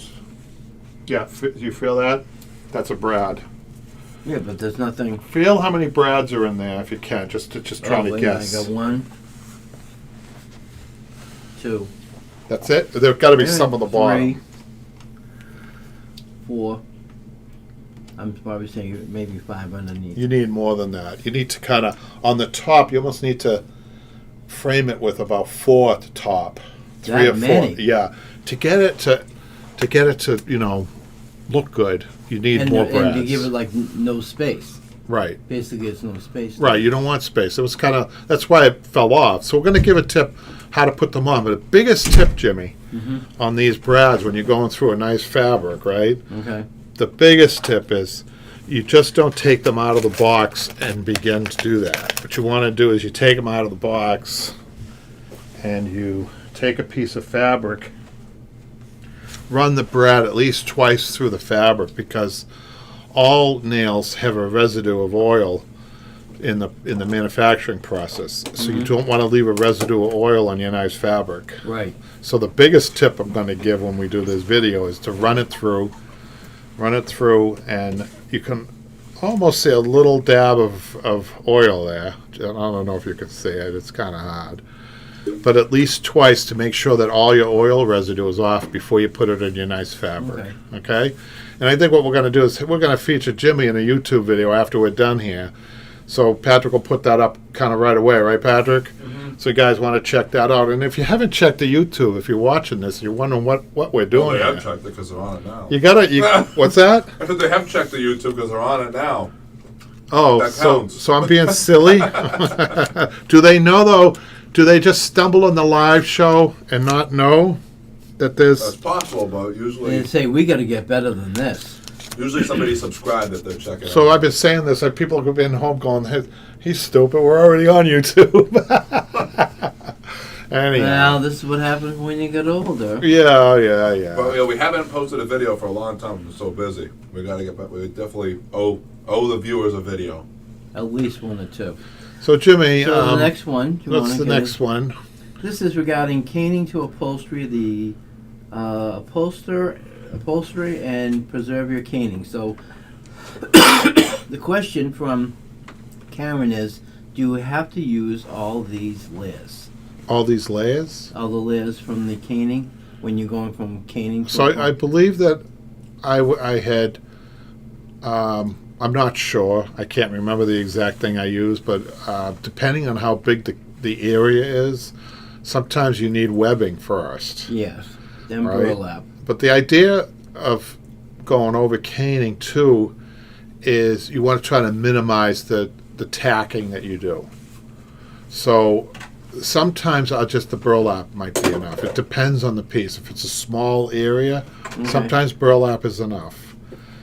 yeah. You feel that? That's a brad. Yeah, but there's nothing. Feel how many brads are in there if you can. Just trying to wait, guess. I got 1, 2. That's it. There've got to be Yeah, some on the bottom. 3, 4. I'm probably saying maybe 5 underneath. You need more than that. You need to kind of on the top. You almost need to frame it with about 4 at the top, 3 That or 4. many? Yeah, to get it to look good. You need more brads. And to give it like no space. Right, Basically, it's no space. right. You don't want space. It was that's why it fell off. So we're going to give a tip how to put them on. But the biggest tip, Jimmy, on these brads when you're going through a nice fabric, right? Okay. The biggest tip is you just don't take them out of the box and begin to do that. What you want to do is you take them out of the box and you take a piece of fabric, run the brad at least twice through the fabric, because all nails have a residue of oil in the manufacturing process. So you don't want to leave a residue of oil on your nice fabric. Right. So the biggest tip I'm going to give when we do this video is to run it through, and you can almost see a little dab of oil there. I don't know if you can see it. It's kind of hard. But at least twice to make sure that all your oil residue is off before you put it in your nice fabric. Okay? And I think what we're going to do is we're going to feature Jimmy in a YouTube video after we're done here. So Patrick will put that up kind of right away, right, Patrick? Mm-hmm. So you guys want to check that out. And if you haven't checked the YouTube, if you're watching this and you're wondering what we're doing Well, they here, have checked it because they're on it now. you gotta. What's that? I said they have checked the YouTube because they're on it now. Oh, That so counts. I'm being silly. Do they know though? Do they just stumble on the live show and not know that That's there's? possible, but usually They say we got to get better than this. somebody subscribed that they're checking So out. I've been saying this. Like people have been home going, "Hey, he's stupid. We're already on YouTube." Anyhow. Well, this is what happens when you get older. Yeah. But we haven't posted a video for a long time. We're so busy. We got to get back. We definitely owe the viewers a video. At least one or two. So Jimmy, So the next one. Do you what's wanna the get next in? one? This is regarding caning to upholstery, the upholstery and preserve your caning. So the question from Karen is, do you have to use all these layers? All these layers. All the layers from the caning when you're going from caning to So I believe that I had. I'm not sure. I can't remember the exact thing I used, but depending on how big the area is, sometimes you need webbing first. Yes, then Right. burlap. But the idea of going over caning too is you want to try to minimize the tacking that you do. So sometimes just the burlap might be enough. It depends on the piece. If it's a small area, sometimes burlap is enough.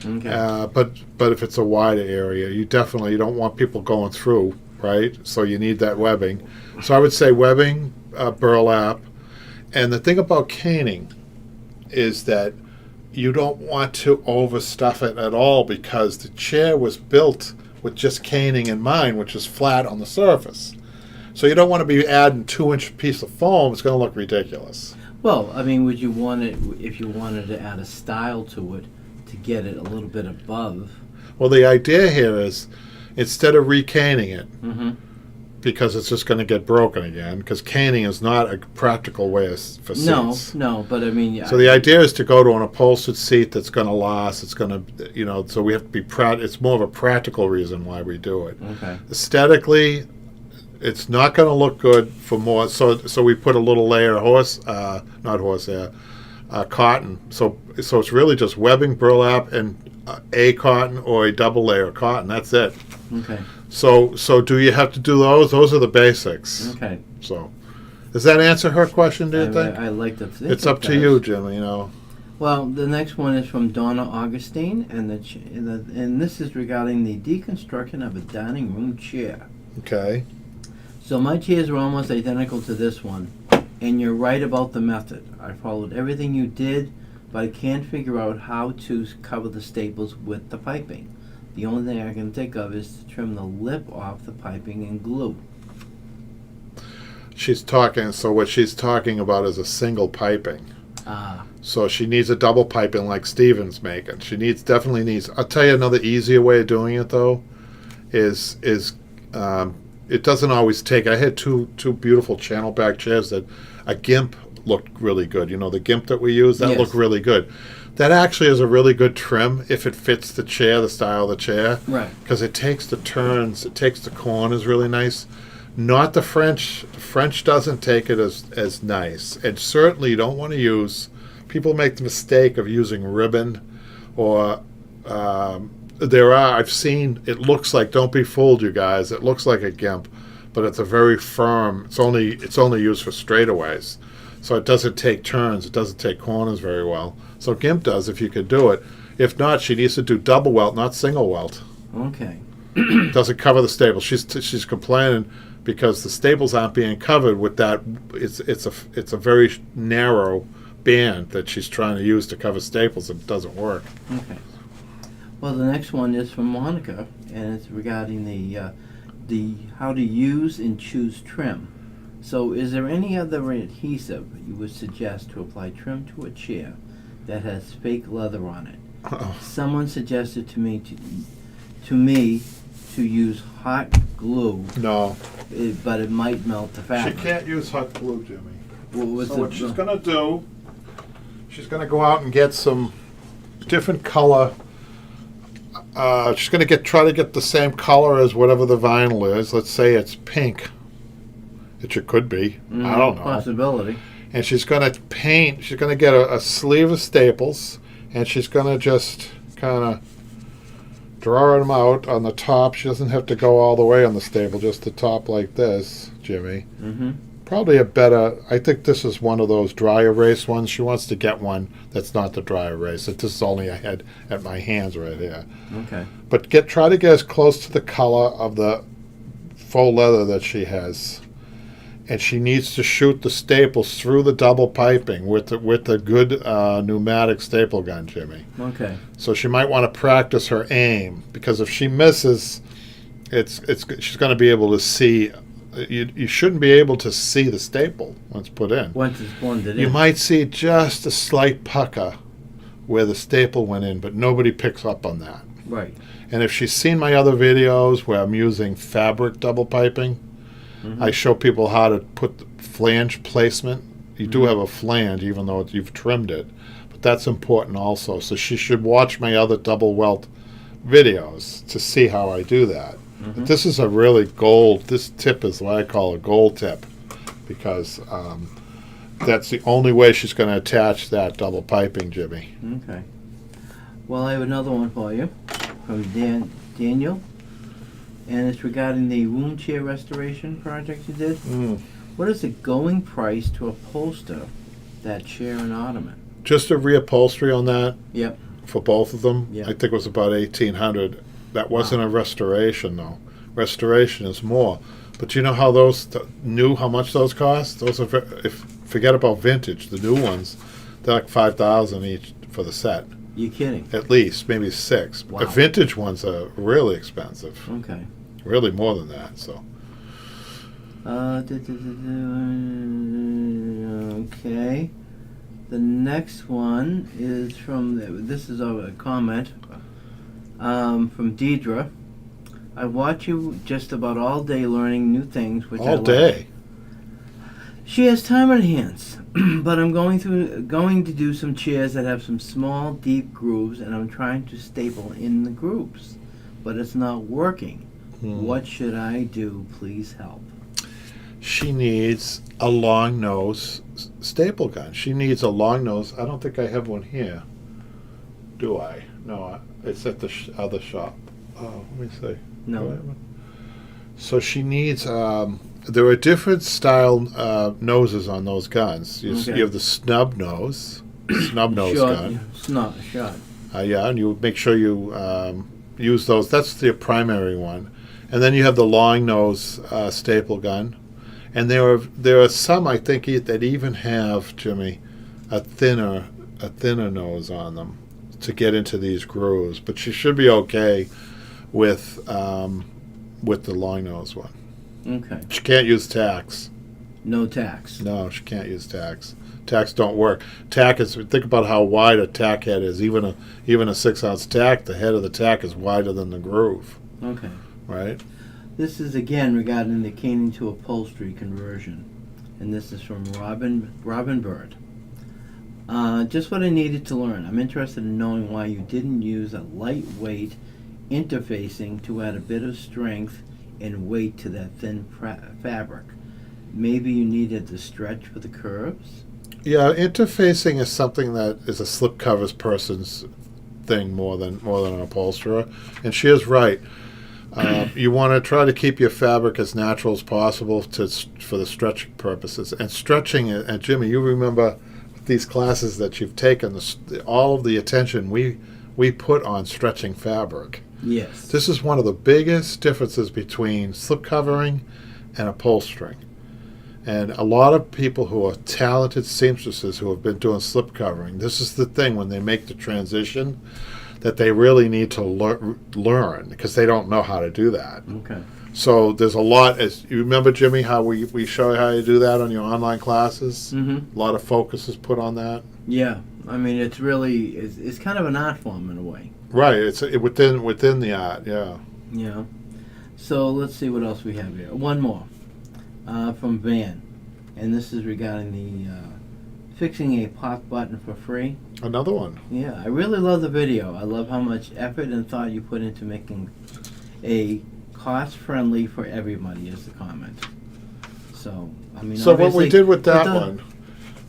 Okay. But if it's a wider area, you don't want people going through, right? So you need that webbing. So I would say webbing, burlap, and the thing about caning is that you don't want to overstuff it at all because the chair was built with just caning in mind, which is flat on the surface. So you don't want to be adding 2-inch piece of foam. It's going to look ridiculous. Well, I mean, would you want it if you wanted to add a style to it to get it a little bit above? Well, the idea here is instead of recaning it, Mm-hmm. because it's just going to get broken again, because caning is not a practical way for seats. No, but I mean, So the idea is to go to an upholstered seat that's going to last. It's going to, so we have to be proud. It's more of a practical reason why we do it. Okay. Aesthetically, it's not going to look good for more. So we put a little layer of cotton. So it's really just webbing, burlap, and a cotton or a double layer of cotton. That's it. Okay. So do you have to do those? Those are the basics. Okay. So, does that answer her question? Do you think? I like to think It's it up to does. you, Jim. Well, the next one is from Donna Augustine, and this is regarding the deconstruction of a dining room chair. Okay. So my chairs are almost identical to this one, and you're right about the method. I followed everything you did, but I can't figure out how to cover the staples with the piping. The only thing I can think of is to trim the lip off the piping and glue. So what she's talking about is a single piping. Ah, So she needs a double piping like Steven's making. Definitely needs. I'll tell you another easier way of doing it though, is it doesn't always take. I had two beautiful channel back chairs that a gimp looked really good. The gimp that we use that Yes. looked really good. That actually is a really good trim if it fits the chair, the style of the chair. right. Because it takes the turns, it takes the corners really nice. Not the French. The French doesn't take it as nice. And certainly you don't want to use, people make the mistake of using ribbon or I've seen, it looks like, don't be fooled you guys, it looks like a gimp, but it's a very firm, it's only used for straightaways. So it doesn't take turns, it doesn't take corners very well. So gimp does if you could do it. If not, she needs to do double welt, not single welt. Okay. Doesn't cover the staples. She's complaining because the staples aren't being covered with that. It's a very narrow band that she's trying to use to cover staples. It doesn't work. Okay. Well, the next one is from Monica, and it's regarding the how to use and choose trim. So, is there any other adhesive you would suggest to apply trim to a chair that has fake leather on it? Someone suggested to me to use hot glue, No, but it might melt the she fabric. can't use hot glue, Jimmy. What was So the- what she's gonna do, she's gonna go out and get some different color. She's gonna try to get the same color as whatever the vinyl is. Let's say it's pink, which it could be. I don't know. Possibility. And she's gonna paint. She's gonna get a sleeve of staples, and she's gonna just kind of draw them out on the top. She doesn't have to go all the way on the staple, just the top like this, Jimmy. Mm-hmm. Probably a better, I think this is one of those dry erase ones. She wants to get one that's not the dry erase. This is only I had at my hands right here. Okay. But try to get as close to the color of the faux leather that she has. And she needs to shoot the staples through the double piping with a good pneumatic staple gun, Jimmy. Okay. So she might want to practice her aim, because if she misses, she's going to be able to see. You shouldn't be able to see the staple once put in. Once it's blended in. You might see just a slight pucker where the staple went in, but nobody picks up on that. Right. And if she's seen my other videos where I'm using fabric double piping, I show people how to put the flange placement. You do have a flange, even though you've trimmed it, but that's important also. So she should watch my other double welt videos to see how I do that. But this is a really gold. This tip is what I call a gold tip, because that's the only way she's going to attach that double piping, Jimmy. Okay. Well, I have another one for you from Daniel, and it's regarding the room chair restoration project you did. What is the going price to upholster that chair and ottoman? Just a reupholstery on that Yep. for both of them. Yeah. I think it was about $1,800. That wasn't a restoration, though. Restoration is more. But you know how those how much those cost? Those are forget about vintage. The new ones, they're like $5,000 each for the set. You kidding? At least, maybe $6,000. Wow. The vintage ones are really expensive. Okay. Really more than that. So Okay. The next one is this is a comment from Deidre. I watch you just about all day learning new things, which I all like. day. She has time on her hands, but I'm going to do some chairs that have some small, deep grooves, and I'm trying to staple in the grooves, but it's not working. What should I do? Please help. She needs a long nose staple gun. She needs a long nose. I don't think I have one here. Do I? No, it's at the other shop. Oh, let me see. No. Do I have one? So she needs. There are different style noses on those guns. You have the snub nose gun. Shot. Yeah, and you make sure you use those. That's the primary one. And then you have the long nose staple gun. And there are some, I think, that even have, Jimmy, a thinner nose on them to get into these grooves. But she should be okay with the long nose one. Okay. She can't use tacks. No tax. No, she can't use tacks. Tacks don't work. Tack is, think about how wide a tack head is. Even a 6-ounce tack, the head of the tack is wider than the groove. Okay. Right? This is again regarding the caning to upholstery conversion, and this is from Robin Bird. Just what I needed to learn. I'm interested in knowing why you didn't use a lightweight interfacing to add a bit of strength and weight to that thin fabric. Maybe you needed the stretch for the curves? Yeah, interfacing is something that is a slipcovers person's thing more than an upholsterer, and she is right. You want to try to keep your fabric as natural as possible for the stretching purposes. And stretching, and Jimmy, you remember these classes that you've taken, all of the attention we put on stretching fabric. Yes. This is one of the biggest differences between slipcovering and upholstering. And a lot of people who are talented seamstresses who have been doing slipcovering, this is the thing when they make the transition that they really need to learn, because they don't know how to do that. Okay. So there's a lot. As you remember, Jimmy, how we show you how you do that on your online classes. Mm-hmm. A lot of focus is put on that. Yeah, I mean, it's really it's kind of an art form in a way. Right. It's within the art. Yeah. Yeah. So let's see what else we have here. One more from Van, and this is regarding the fixing a pop button for free. Another one. Yeah, I really love the video. I love how much effort and thought you put into making a cost-friendly for everybody, is the comment. So, I mean, So what we obviously, did with that but the- one.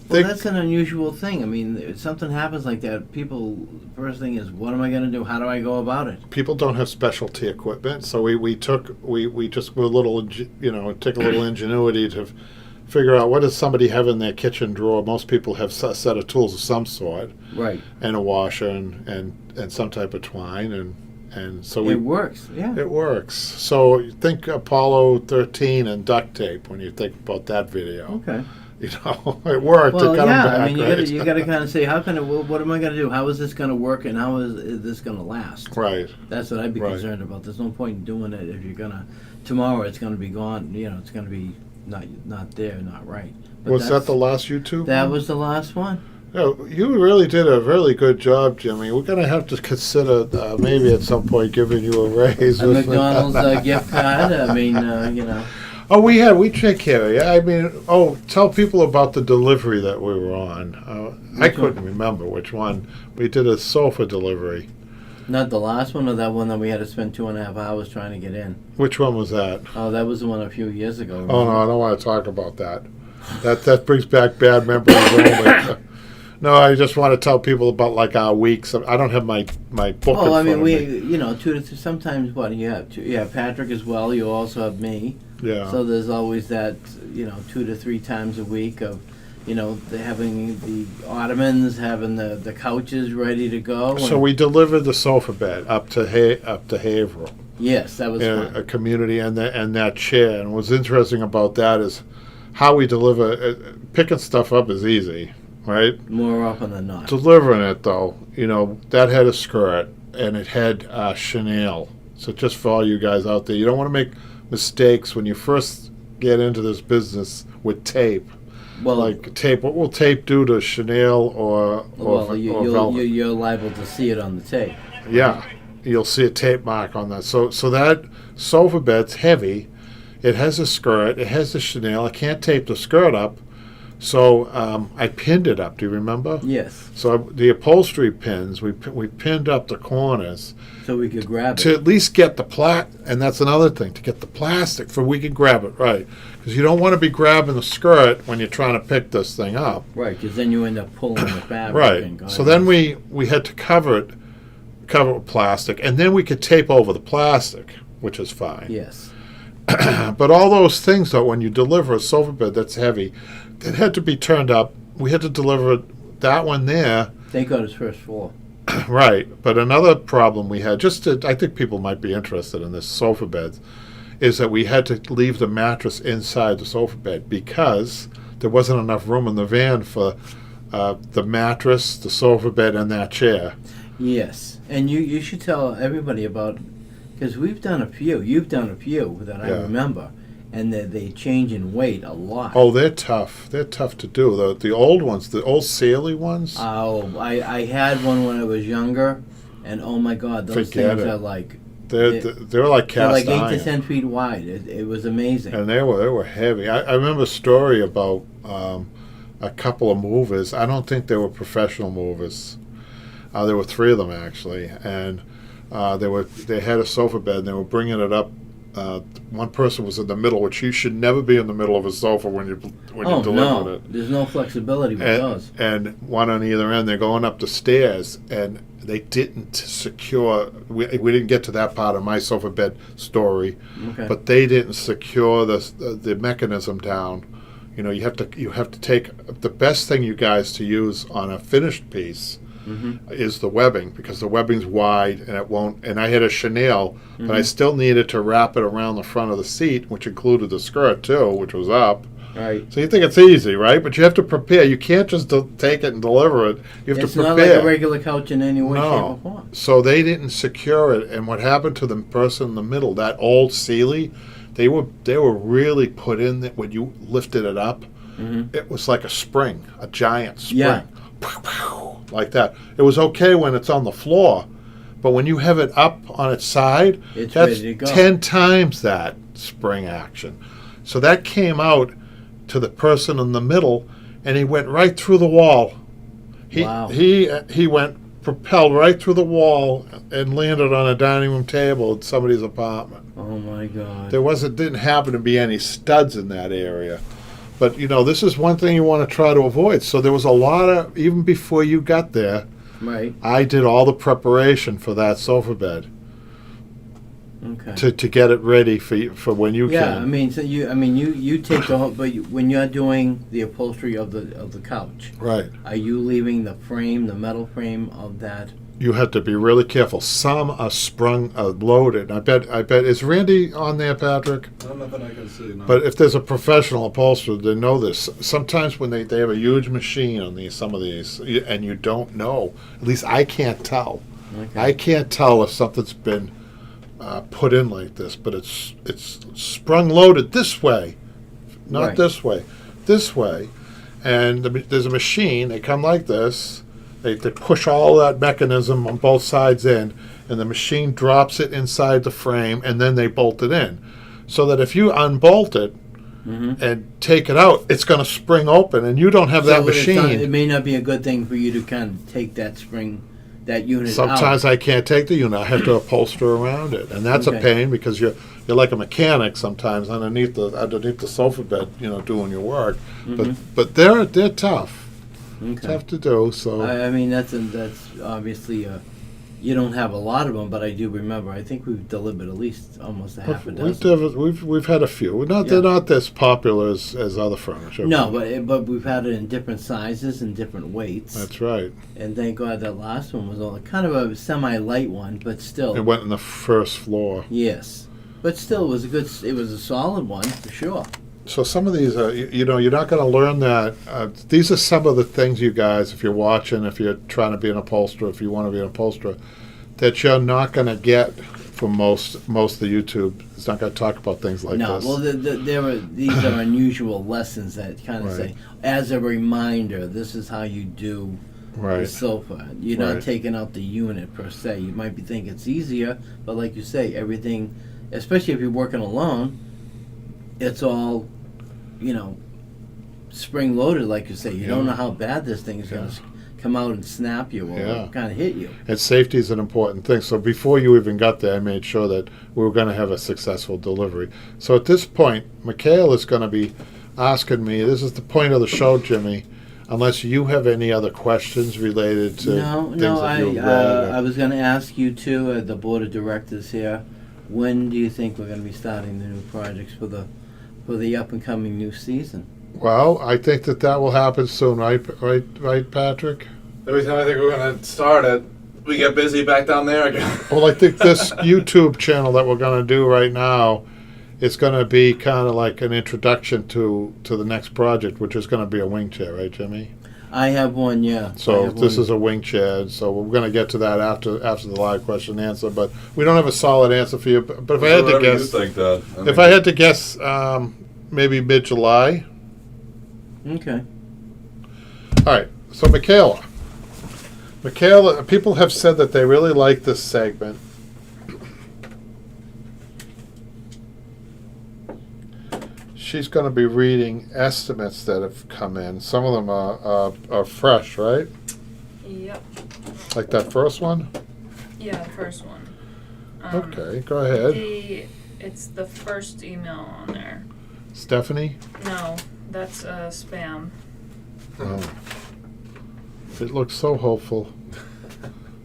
Well, that's an unusual thing. I mean, if something happens like that, people, first thing is, what am I going to do? How do I go about it? People don't have specialty equipment, so we just with a little, take a little ingenuity to figure out what does somebody have in their kitchen drawer. Most people have a set of tools of some sort, Right. and a washer and some type of twine, and so It works, yeah. it works. So you think Apollo 13 and duct tape when you think about that video. Okay. It worked. Well, it got 'em yeah, back, I mean, right? you got to kind of say, what am I going to do? How is this going to work, and how is this going to last? Right. That's what I'd be Right. concerned about. There's no point in doing it if you're going to, tomorrow it's going to be gone, it's going to be not there, not right. But Was that the last YouTube? That one? was the last one. Yeah, you really did a really good job, Jimmy. We're going to have to consider maybe at some point giving you a raise. A McDonald's gift card, I mean, Oh, we take care of you. I mean, tell people about the delivery that we were on. I Which one? couldn't remember which one. We did a sofa delivery. Not the last one, or that one that we had to spend 2.5 hours trying to get in. Which one was that? Oh, that was the one a few years ago. Oh no, I don't want to talk about that. That brings back bad memories. Only. No, I just want to tell people about like our weeks. I don't have my book. Well, I in mean, front of me. 2 to 3, sometimes what you have? You have Patrick as well. You also have me. Yeah. So there's always that, 2 to 3 times a week of, having the ottomans, having the couches ready to go. So and- we delivered the sofa bed up to Haverhill, Yes, that was in fun. a community, and that chair. And what's interesting about that is how we deliver. Picking stuff up is easy, right? More often than not. Delivering it though, that had a skirt and it had Chanel. So just for all you guys out there, you don't want to make mistakes when you first get into this business with tape. Well, Like tape, what will tape do to Chanel or velvet? you're liable to see it on the tape. Yeah, you'll see a tape mark on that. So that sofa bed's heavy. It has a skirt. It has the Chanel. I can't tape the skirt up, so I pinned it up. Do you remember? Yes, So the upholstery pins, we pinned up the corners so we could grab to it. at least get the and that's another thing, to get the plastic for we can grab it, right? Because you don't want to be grabbing the skirt when you're trying to pick this thing up. Right, because then you end up pulling the fabric. Right. And going So then we had to cover it with plastic, and then we could tape over the plastic, which is fine. Yes. But all those things, though, when you deliver a sofa bed that's heavy, that had to be turned up. We had to deliver that one there. Thank God it's first floor. Right, but another problem we had, I think people might be interested in this sofa beds, is that we had to leave the mattress inside the sofa bed because there wasn't enough room in the van for the mattress, the sofa bed, and that chair. Yes, and you should tell everybody about, because we've done a few. You've done a few that I Yeah. remember, and they change in weight a lot. Oh, they're tough. They're tough to do. The old ones, the old Saley ones. Oh, I had one when I was younger, and oh my God, those Forget things it. are like They're like they're cast like 8 iron. to 10 feet wide. It was amazing. And they were heavy. I remember a story about a couple of movers. I don't think they were professional movers. There were 3 of them actually, and they had a sofa bed and they were bringing it up. One person was in the middle, which you should never be in the middle of a sofa when you Oh deliver no, it. there's no flexibility with those. And one on either end. They're going up the stairs, and they didn't secure. We didn't get to that part of my sofa bed story, Okay. but they didn't secure the mechanism down. You have to take the best thing you guys to use on a finished piece is the webbing, because the webbing's wide and it won't. And I had a Chanel, but I still needed to wrap it around the front of the seat, which included the skirt too, which was up. Right. So you think it's easy, right? But you have to prepare. You can't just take it and deliver it. You have It's to prepare. not like a regular couch in any way, shape, or No. form. So they didn't secure it, and what happened to the person in the middle, that old Sealy, they were really put in that when you lifted it up, it was like a spring, a giant spring. Yeah. Like that. It was okay when it's on the floor, but when you have it up on its side, It's that's ready to go. 10 times that spring action. So that came out to the person in the middle, and he went right through the wall. Wow. He went propelled right through the wall and landed on a dining room table in somebody's apartment. Oh my God. Didn't happen to be any studs in that area. But this is one thing you want to try to avoid. So there was a lot of, even before you got there, Right. I did all the preparation for that sofa bed Okay. to get it ready for when you Yeah, came. I mean, so you take the whole, but when you're doing the upholstery of the couch, Right. are you leaving the frame, the metal frame of that? You have to be really careful. Some are sprung, loaded. I bet. Is Randy on there, Patrick? Nothing I can see. No. But if there's a professional upholsterer, they know this. Sometimes when they have a huge machine on some of these, and you don't know, at least I can't tell. Okay. I can't tell if something's been put in like this, but it's sprung loaded this way, not Right. this way. And there's a machine. They come like this. They push all that mechanism on both sides in, and the machine drops it inside the frame, and then they bolt it in. So that if you unbolt it and take it out, it's going to spring open, and you don't have that So it's not- machine. it may not be a good thing for you to kind of take that spring, that unit Sometimes out. I can't take the unit. I have to upholster around it, and that's a Okay. pain because you're like a mechanic sometimes underneath the sofa bed, doing your work. But they're tough. Okay. Tough to do. So I mean, that's obviously, you don't have a lot of them, but I do remember, I think we've delivered at least almost a half a dozen. we've had a few. Yeah. They're not as popular as other furniture. No, but we've had it in different sizes and different weights. That's right. And thank God that last one was all kind of a semi-light one, but still. It went in the first floor. Yes, but still, it was a solid one for sure. So some of these are, you're not going to learn that. These are some of the things, you guys, if you're watching, if you're trying to be an upholsterer, if you want to be an upholsterer, that you're not going to get from most of the YouTube. It's not going to talk about things like No, this. well, these are unusual lessons that kind of Right. say, as a reminder, this is how you do the Right. sofa. You're Right. not taking out the unit per se. You might be thinking it's easier, but like you say, everything, especially if you're working alone, it's all, spring loaded, like you say. You don't know how bad this thing is going to come out and snap you or Yeah. kind of hit you. And safety is an important thing. So before you even got there, I made sure that we were going to have a successful delivery. So at this point, Mikhail is going to be asking me, this is the point of the show, Jimmy, unless you have any other questions related to things that you've read. I was going to ask you too, the board of directors here, when do you think we're going to be starting the new projects for the up and coming new season? Well, I think that will happen soon, right, Patrick? Every time I think we're going to start it, we get busy back down there again. Well, I think this YouTube channel that we're going to do right now is going to be kind of like an introduction to the next project, which is going to be a wing chair, right, Jimmy? I have one, yeah. So this is a wing chair, so we're going to get to that after the live question and answer. But we don't have a solid answer for you. But if I had to Whatever guess, you think that. if I had to guess, maybe mid-July. Okay. All right. So Michaela, people have said that they really like this segment. She's going to be reading estimates that have come in. Some of them are fresh, right? Yep. Like that first one? Yeah, the first one. Okay, go ahead. It's the first email on there. Stephanie? No, that's spam. Oh. It looks so hopeful.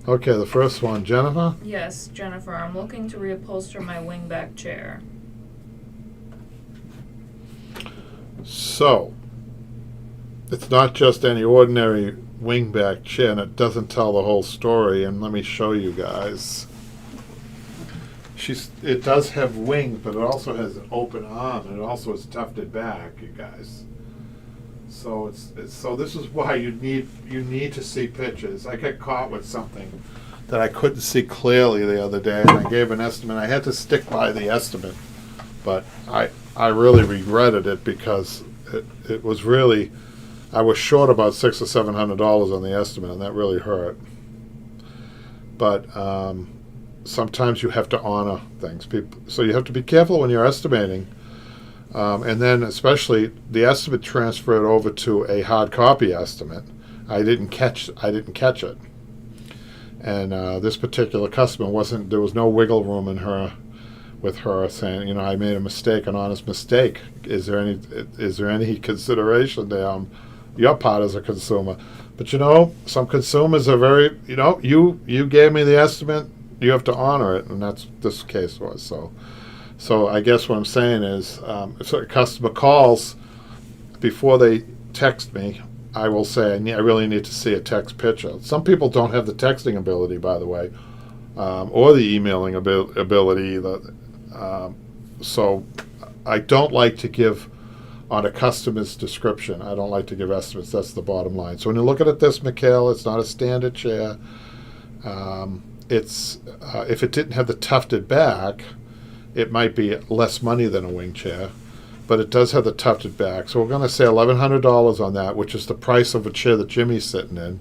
Okay, the first one. Jennifer? Yes, Jennifer, I'm looking to reupholster my wingback chair. So, it's not just any ordinary wingback chair, and it doesn't tell the whole story, and let me show you guys. it does have wings, but it also has an open arm, and it also is tufted back, you guys. So so this is why you need to see pictures. I got caught with something that I couldn't see clearly the other day, and I gave an estimate. I had to stick by the estimate, but I really regretted it because it was really, I was short about $600 or $700 on the estimate, and that really hurt. But sometimes you have to honor things, so you have to be careful when you're estimating. And then especially the estimate transferred over to a hard copy estimate. I didn't catch it. And this particular customer there was no wiggle room with her saying, I made a mistake, an honest mistake. Is there any consideration there on your part as a consumer? But some consumers are very, you gave me the estimate, you have to honor it, and that's this case was. So I guess what I'm saying is, if a customer calls, before they text me, I will say, I really need to see a text picture. Some people don't have the texting ability, by the way, or the emailing ability. So I don't like to give, on a customer's description, I don't like to give estimates. That's the bottom line. So when you're looking at this, Mikhail, it's not a standard chair. If it didn't have the tufted back, it might be less money than a wing chair, but it does have the tufted back. So we're going to say $1,100 on that, which is the price of a chair that Jimmy's sitting in.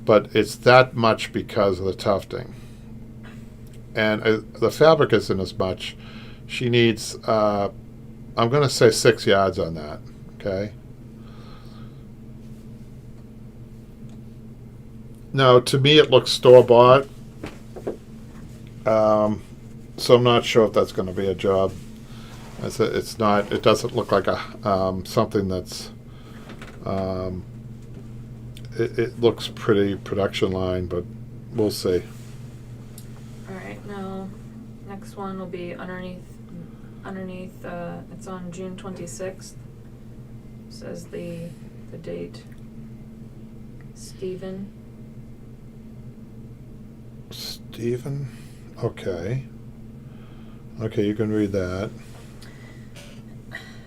But it's that much because of the tufting. And the fabric isn't as much. She needs, I'm going to say 6 yards on that, okay? Now, to me, it looks store-bought. So I'm not sure if that's going to be a job. It's not. It doesn't look like something that's. It looks pretty production line, but we'll see. All right, now next one will be underneath. It's on June 26th. Says the date. Stephen. Okay. Okay, you can read that.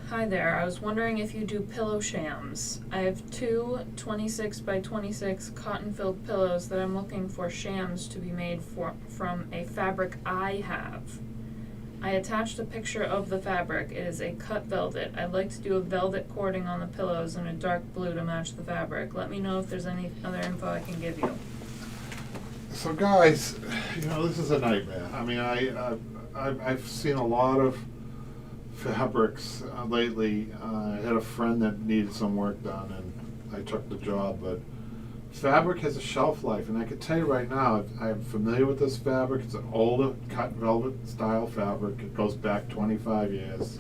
Hi there, I was wondering if you do pillow shams. I have two 26 by 26 cotton-filled pillows that I'm looking for shams to be made from a fabric I have. I attached a picture of the fabric. It is a cut velvet. I'd like to do a velvet cording on the pillows in a dark blue to match the fabric. Let me know if there's any other info I can give you. So guys, this is a nightmare. I mean, I've seen a lot of fabrics lately. I had a friend that needed some work done, and I took the job. But fabric has a shelf life, and I can tell you right now, I'm familiar with this fabric. It's an older cut velvet style fabric. It goes back 25 years,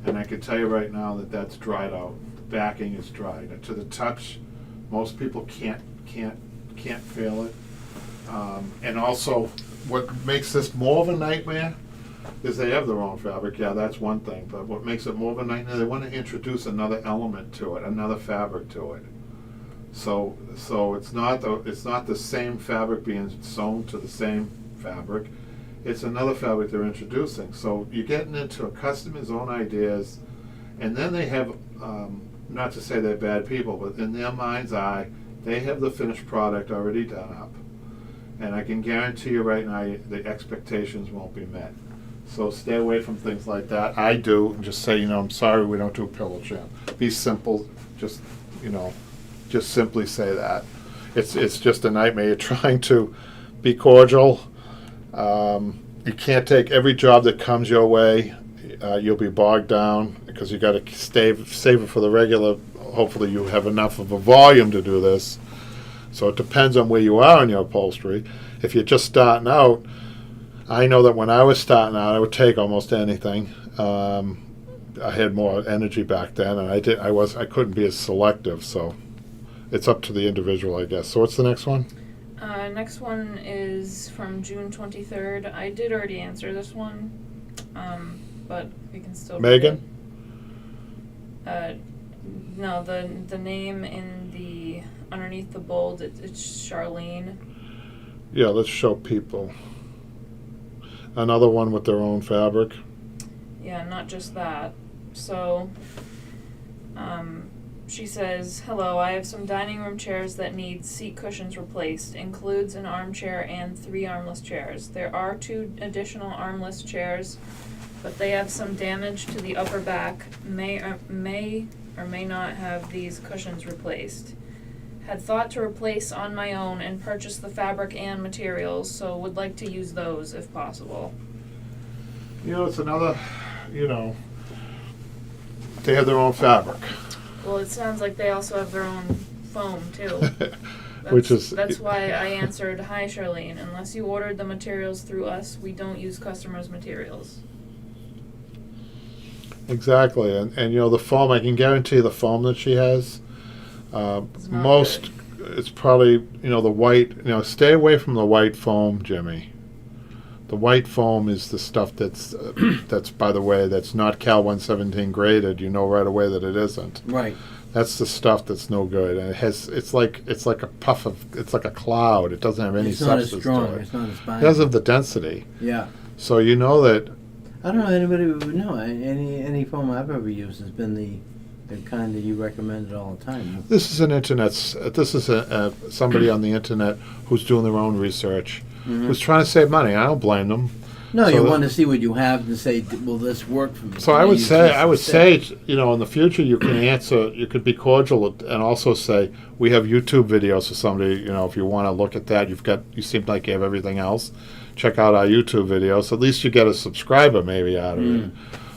and I can tell you right now that that's dried out. The backing is dried. And to the touch, most people can't feel it. And also, what makes this more of a nightmare is they have their own fabric. Yeah, that's one thing. But what makes it more of a nightmare, they want to introduce another element to it, another fabric to it. So it's not the same fabric being sewn to the same fabric. It's another fabric they're introducing. So you're getting into a customer's own ideas, and then they have, not to say they're bad people, but in their mind's eye, they have the finished product already done up. And I can guarantee you right now, the expectations won't be met. So stay away from things like that. I do, and just say, I'm sorry we don't do a pillow sham. Be simple, just simply say that. It's just a nightmare. You're trying to be cordial. You can't take every job that comes your way. You'll be bogged down because you got to save it for the regular. Hopefully you have enough of a volume to do this. So it depends on where you are in your upholstery. If you're just starting out, I know that when I was starting out, I would take almost anything. I had more energy back then, and I couldn't be as selective. So it's up to the individual, I guess. So what's the next one? Next one is from June 23rd. I did already answer this one, but we can still. Megan? No, the name in the underneath the bold, it's Charlene. Yeah, let's show people. Another one with their own fabric. Yeah, not just that. So, she says, "Hello, I have some dining room chairs that need seat cushions replaced. Includes an armchair and 3 armless chairs. There are 2 additional armless chairs, but they have some damage to the upper back. May or may not have these cushions replaced. Had thought to replace on my own and purchase the fabric and materials, so would like to use those if possible." You know, it's another, they have their own fabric. Well, it sounds like they also have their own foam too. That's why I answered, "Hi, Charlene. Unless you ordered the materials through us, we don't use customers' materials." Exactly, and the foam, I can guarantee the foam that she has, It's not most, it's probably, the white, stay away from the white foam, Jimmy. The white foam is the stuff that's, by the way, that's not Cal 117 graded. You know right away that it isn't. Right. That's the stuff that's no good, and it's like a puff of, it's like a cloud. It doesn't have any It's not as substance strong. to it. It's not as It binding. doesn't have the density. Yeah. So you know that. I don't know anybody who would know. Any foam I've ever used has been the kind that you recommended all the time. This is somebody on the internet who's doing their own research, who's trying to save money. I don't blame them. No, So you the- want to see what you have and say, will this work for me? So Can I would use say, this instead? in the future you can answer, you could be cordial and also say, we have YouTube videos for somebody, if you want to look at that, you seem like you have everything else. Check out our YouTube videos. At least you get a subscriber maybe out of it.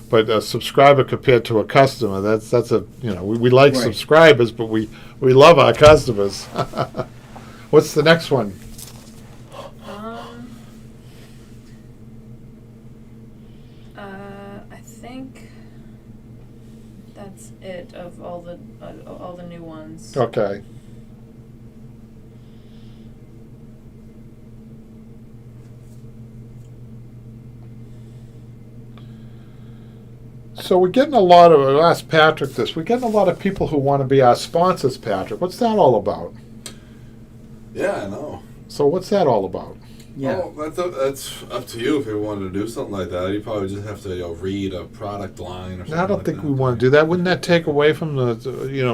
But a subscriber compared to a customer, that's a, we like Right. subscribers, but we love our customers. What's the next one? I think that's it of all the new ones. Okay. So we're getting a lot of, I'll ask Patrick this, we're getting a lot of people who want to be our sponsors, Patrick. What's that all about? Yeah, I know. So what's that all about? Yeah. Well, that's up to you if you wanted to do something like that. You probably just have to read a product line or something. I don't like think that. we want to do that. Wouldn't that take away from the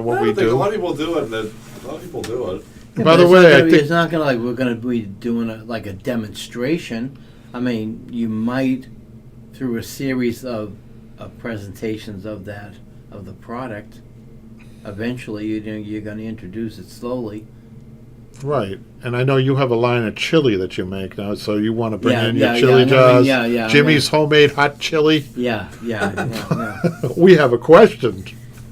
what we I think do? a lot of people do it. And a lot of people do it. Yeah, By but the it's way, not I gonna be- think- it's not gonna we're gonna be doing a demonstration. I mean, you might through a series of presentations of the product. Eventually, you're going to introduce it slowly. Right. And I know you have a line of chili that you make now, so you want to bring in your yeah, chili I jars. mean, yeah, Jimmy's homemade hot chili. Yeah. We have a question.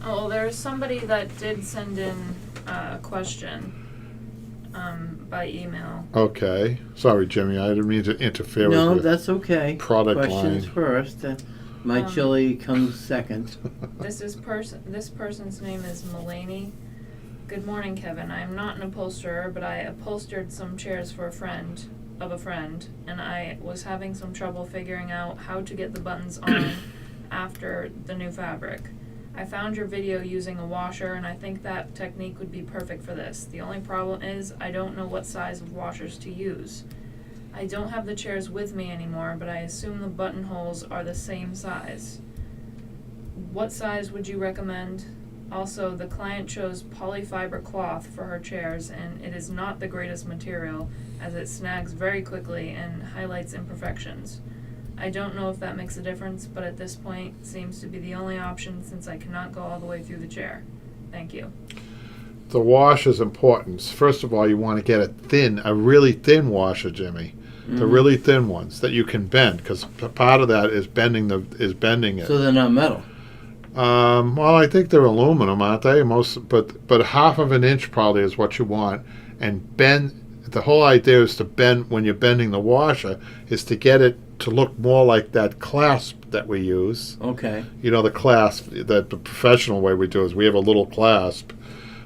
Oh, well, there's somebody that did send in a question by email. Okay. Sorry, Jimmy. I didn't mean to interfere No, with that's okay. product Questions line. first. My chili comes second. This person's name is Mulaney. Good morning, Kevin. I am not an upholsterer, but I upholstered some chairs for a friend, and I was having some trouble figuring out how to get the buttons on after the new fabric. I found your video using a washer, and I think that technique would be perfect for this. The only problem is I don't know what size of washers to use. I don't have the chairs with me anymore, but I assume the buttonholes are the same size. What size would you recommend? Also, the client chose polyfiber cloth for her chairs, and it is not the greatest material, as it snags very quickly and highlights imperfections. I don't know if that makes a difference, but at this point, it seems to be the only option since I cannot go all the way through the chair. Thank you. The wash is important. First of all, you want to get a really thin washer, Jimmy. The really thin ones that you can bend, because part of that is bending it. So they're not metal. Well, I think they're aluminum, aren't they? But half of an inch probably is what you want. And bend. The whole idea is to bend when you're bending the washer is to get it to look more like that clasp that we use. Okay. You know, the clasp that the professional way we do is we have a little clasp,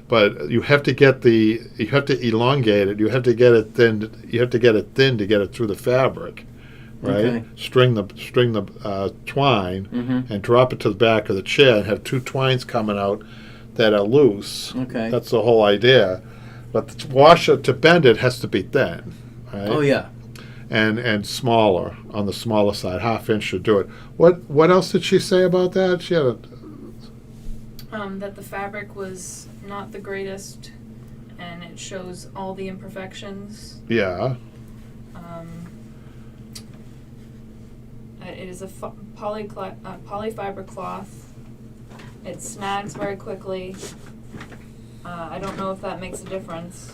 but you have to elongate it. You have to get it thin. You have to get it thin to get it through the fabric. Right, Okay. string the twine and drop it to the back of the chair and have two twines coming out that are loose. Okay. That's the whole idea. But the washer to bend it has to be thin. Right? Oh yeah. and smaller on the smaller side. 1/2 inch should do it. What else did she say about that? She had a That the fabric was not the greatest, and it shows all the imperfections. yeah. It is a polyfiber cloth. It snags very quickly. I don't know if that makes a difference.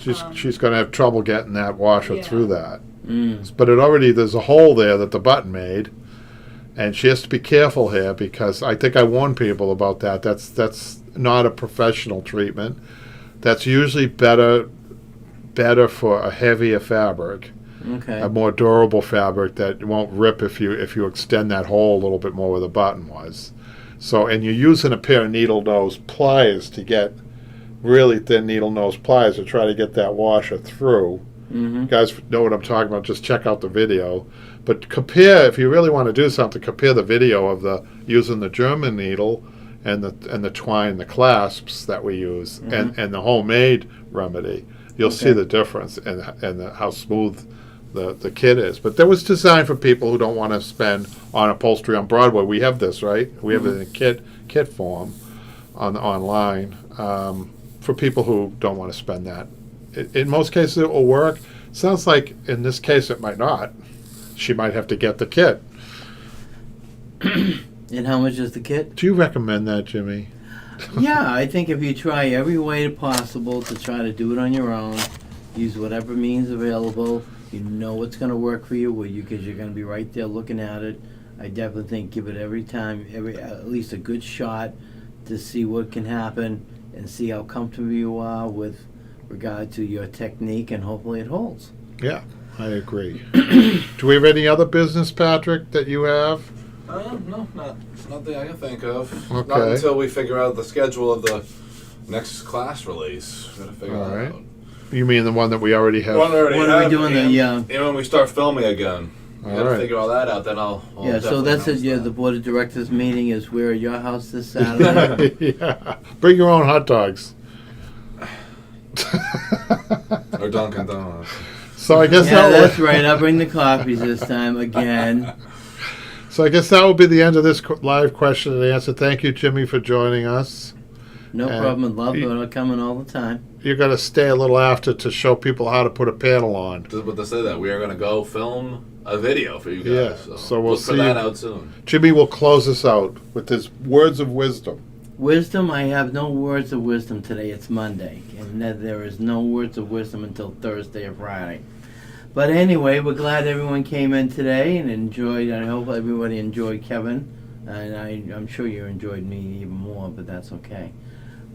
She's going to have trouble getting that washer Yeah. through that. Mm. But there's a hole there that the button made, and she has to be careful here because I think I warned people about that. That's not a professional treatment. That's usually better for a heavier fabric, Okay. a more durable fabric that won't rip if you extend that hole a little bit more where the button was. So, and you're using a pair of needle nose pliers to get really thin needle nose pliers to try to get that washer through. Mm-hmm. You guys know what I'm talking about, just check out the video. But compare, if you really want to do something, compare the video of using the German needle and the twine, the clasps that we use, and the homemade remedy. You'll see the difference and how smooth the kit is. But that was designed for people who don't want to spend on upholstery on Broadway. We have this, right? We have it in kit form online for people who don't want to spend that. In most cases, it will work. Sounds like in this case, it might not. She might have to get the kit. And how much is the kit? Do you recommend that, Jimmy? Yeah, I think if you try every way possible to try to do it on your own, use whatever means available, you know what's going to work for you, because you're going to be right there looking at it. I definitely think give it at least a good shot to see what can happen and see how comfortable you are with regard to your technique, and hopefully it holds. Yeah, I agree. Do we have any other business, Patrick, that you have? No, nothing I can think of. Okay. Not until we figure out the schedule of the next class release. Gotta figure All that right. out. You mean the one that we already have? One already When are we have, doing the, and when we start filming again, we All gotta right. figure all that out. Then I'll Yeah, so definitely that's it. announce Yeah, that. the board of directors meeting is where at your house this Saturday. Yeah. Bring your own hot dogs. Or Dunkin' Donuts. So I guess Yeah, that that's would, right. I'll bring the coffees this time again. So I guess that will be the end of this live question and answer. Thank you, Jimmy, for joining us. No problem. Love it. Coming all the time. You're going to stay a little after to show people how to put a panel on. But to say that, we are going to go film a video for you guys. Yeah, so we'll look for see that you- out soon. Jimmy will close us out with his words of wisdom. Wisdom, I have no words of wisdom today. It's Monday. And there is no words of wisdom until Thursday or Friday. But anyway, we're glad everyone came in today and enjoyed. I hope everybody enjoyed Kevin. And I'm sure you enjoyed me even more, but that's okay.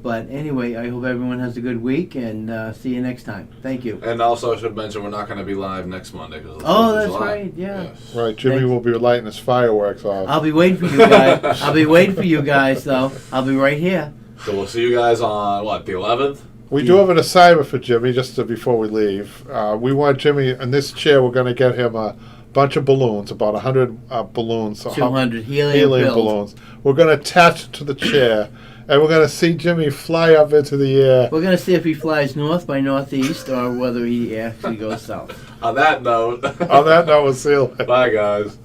But anyway, I hope everyone has a good week, and see you next time. Thank you. And also, I should mention, we're not going to be live next Monday. Cause Oh, that's right, yeah. Yes. Right, Jimmy Thanks. will be lighting his fireworks off. I'll be waiting for you guys. I'll be waiting for you guys, though. I'll be right here. So we'll see you guys on, the 11th? We do have an assignment for Jimmy, before we leave. We want Jimmy, in this chair, we're going to get him a bunch of balloons, about 100 balloons. 200 helium helium filled. balloons. We're going to attach it to the chair, and we're going to see Jimmy fly up into the air. We're going to see if he flies north by northeast or whether he actually goes south. On that note, On that note, we'll see you later. bye, guys.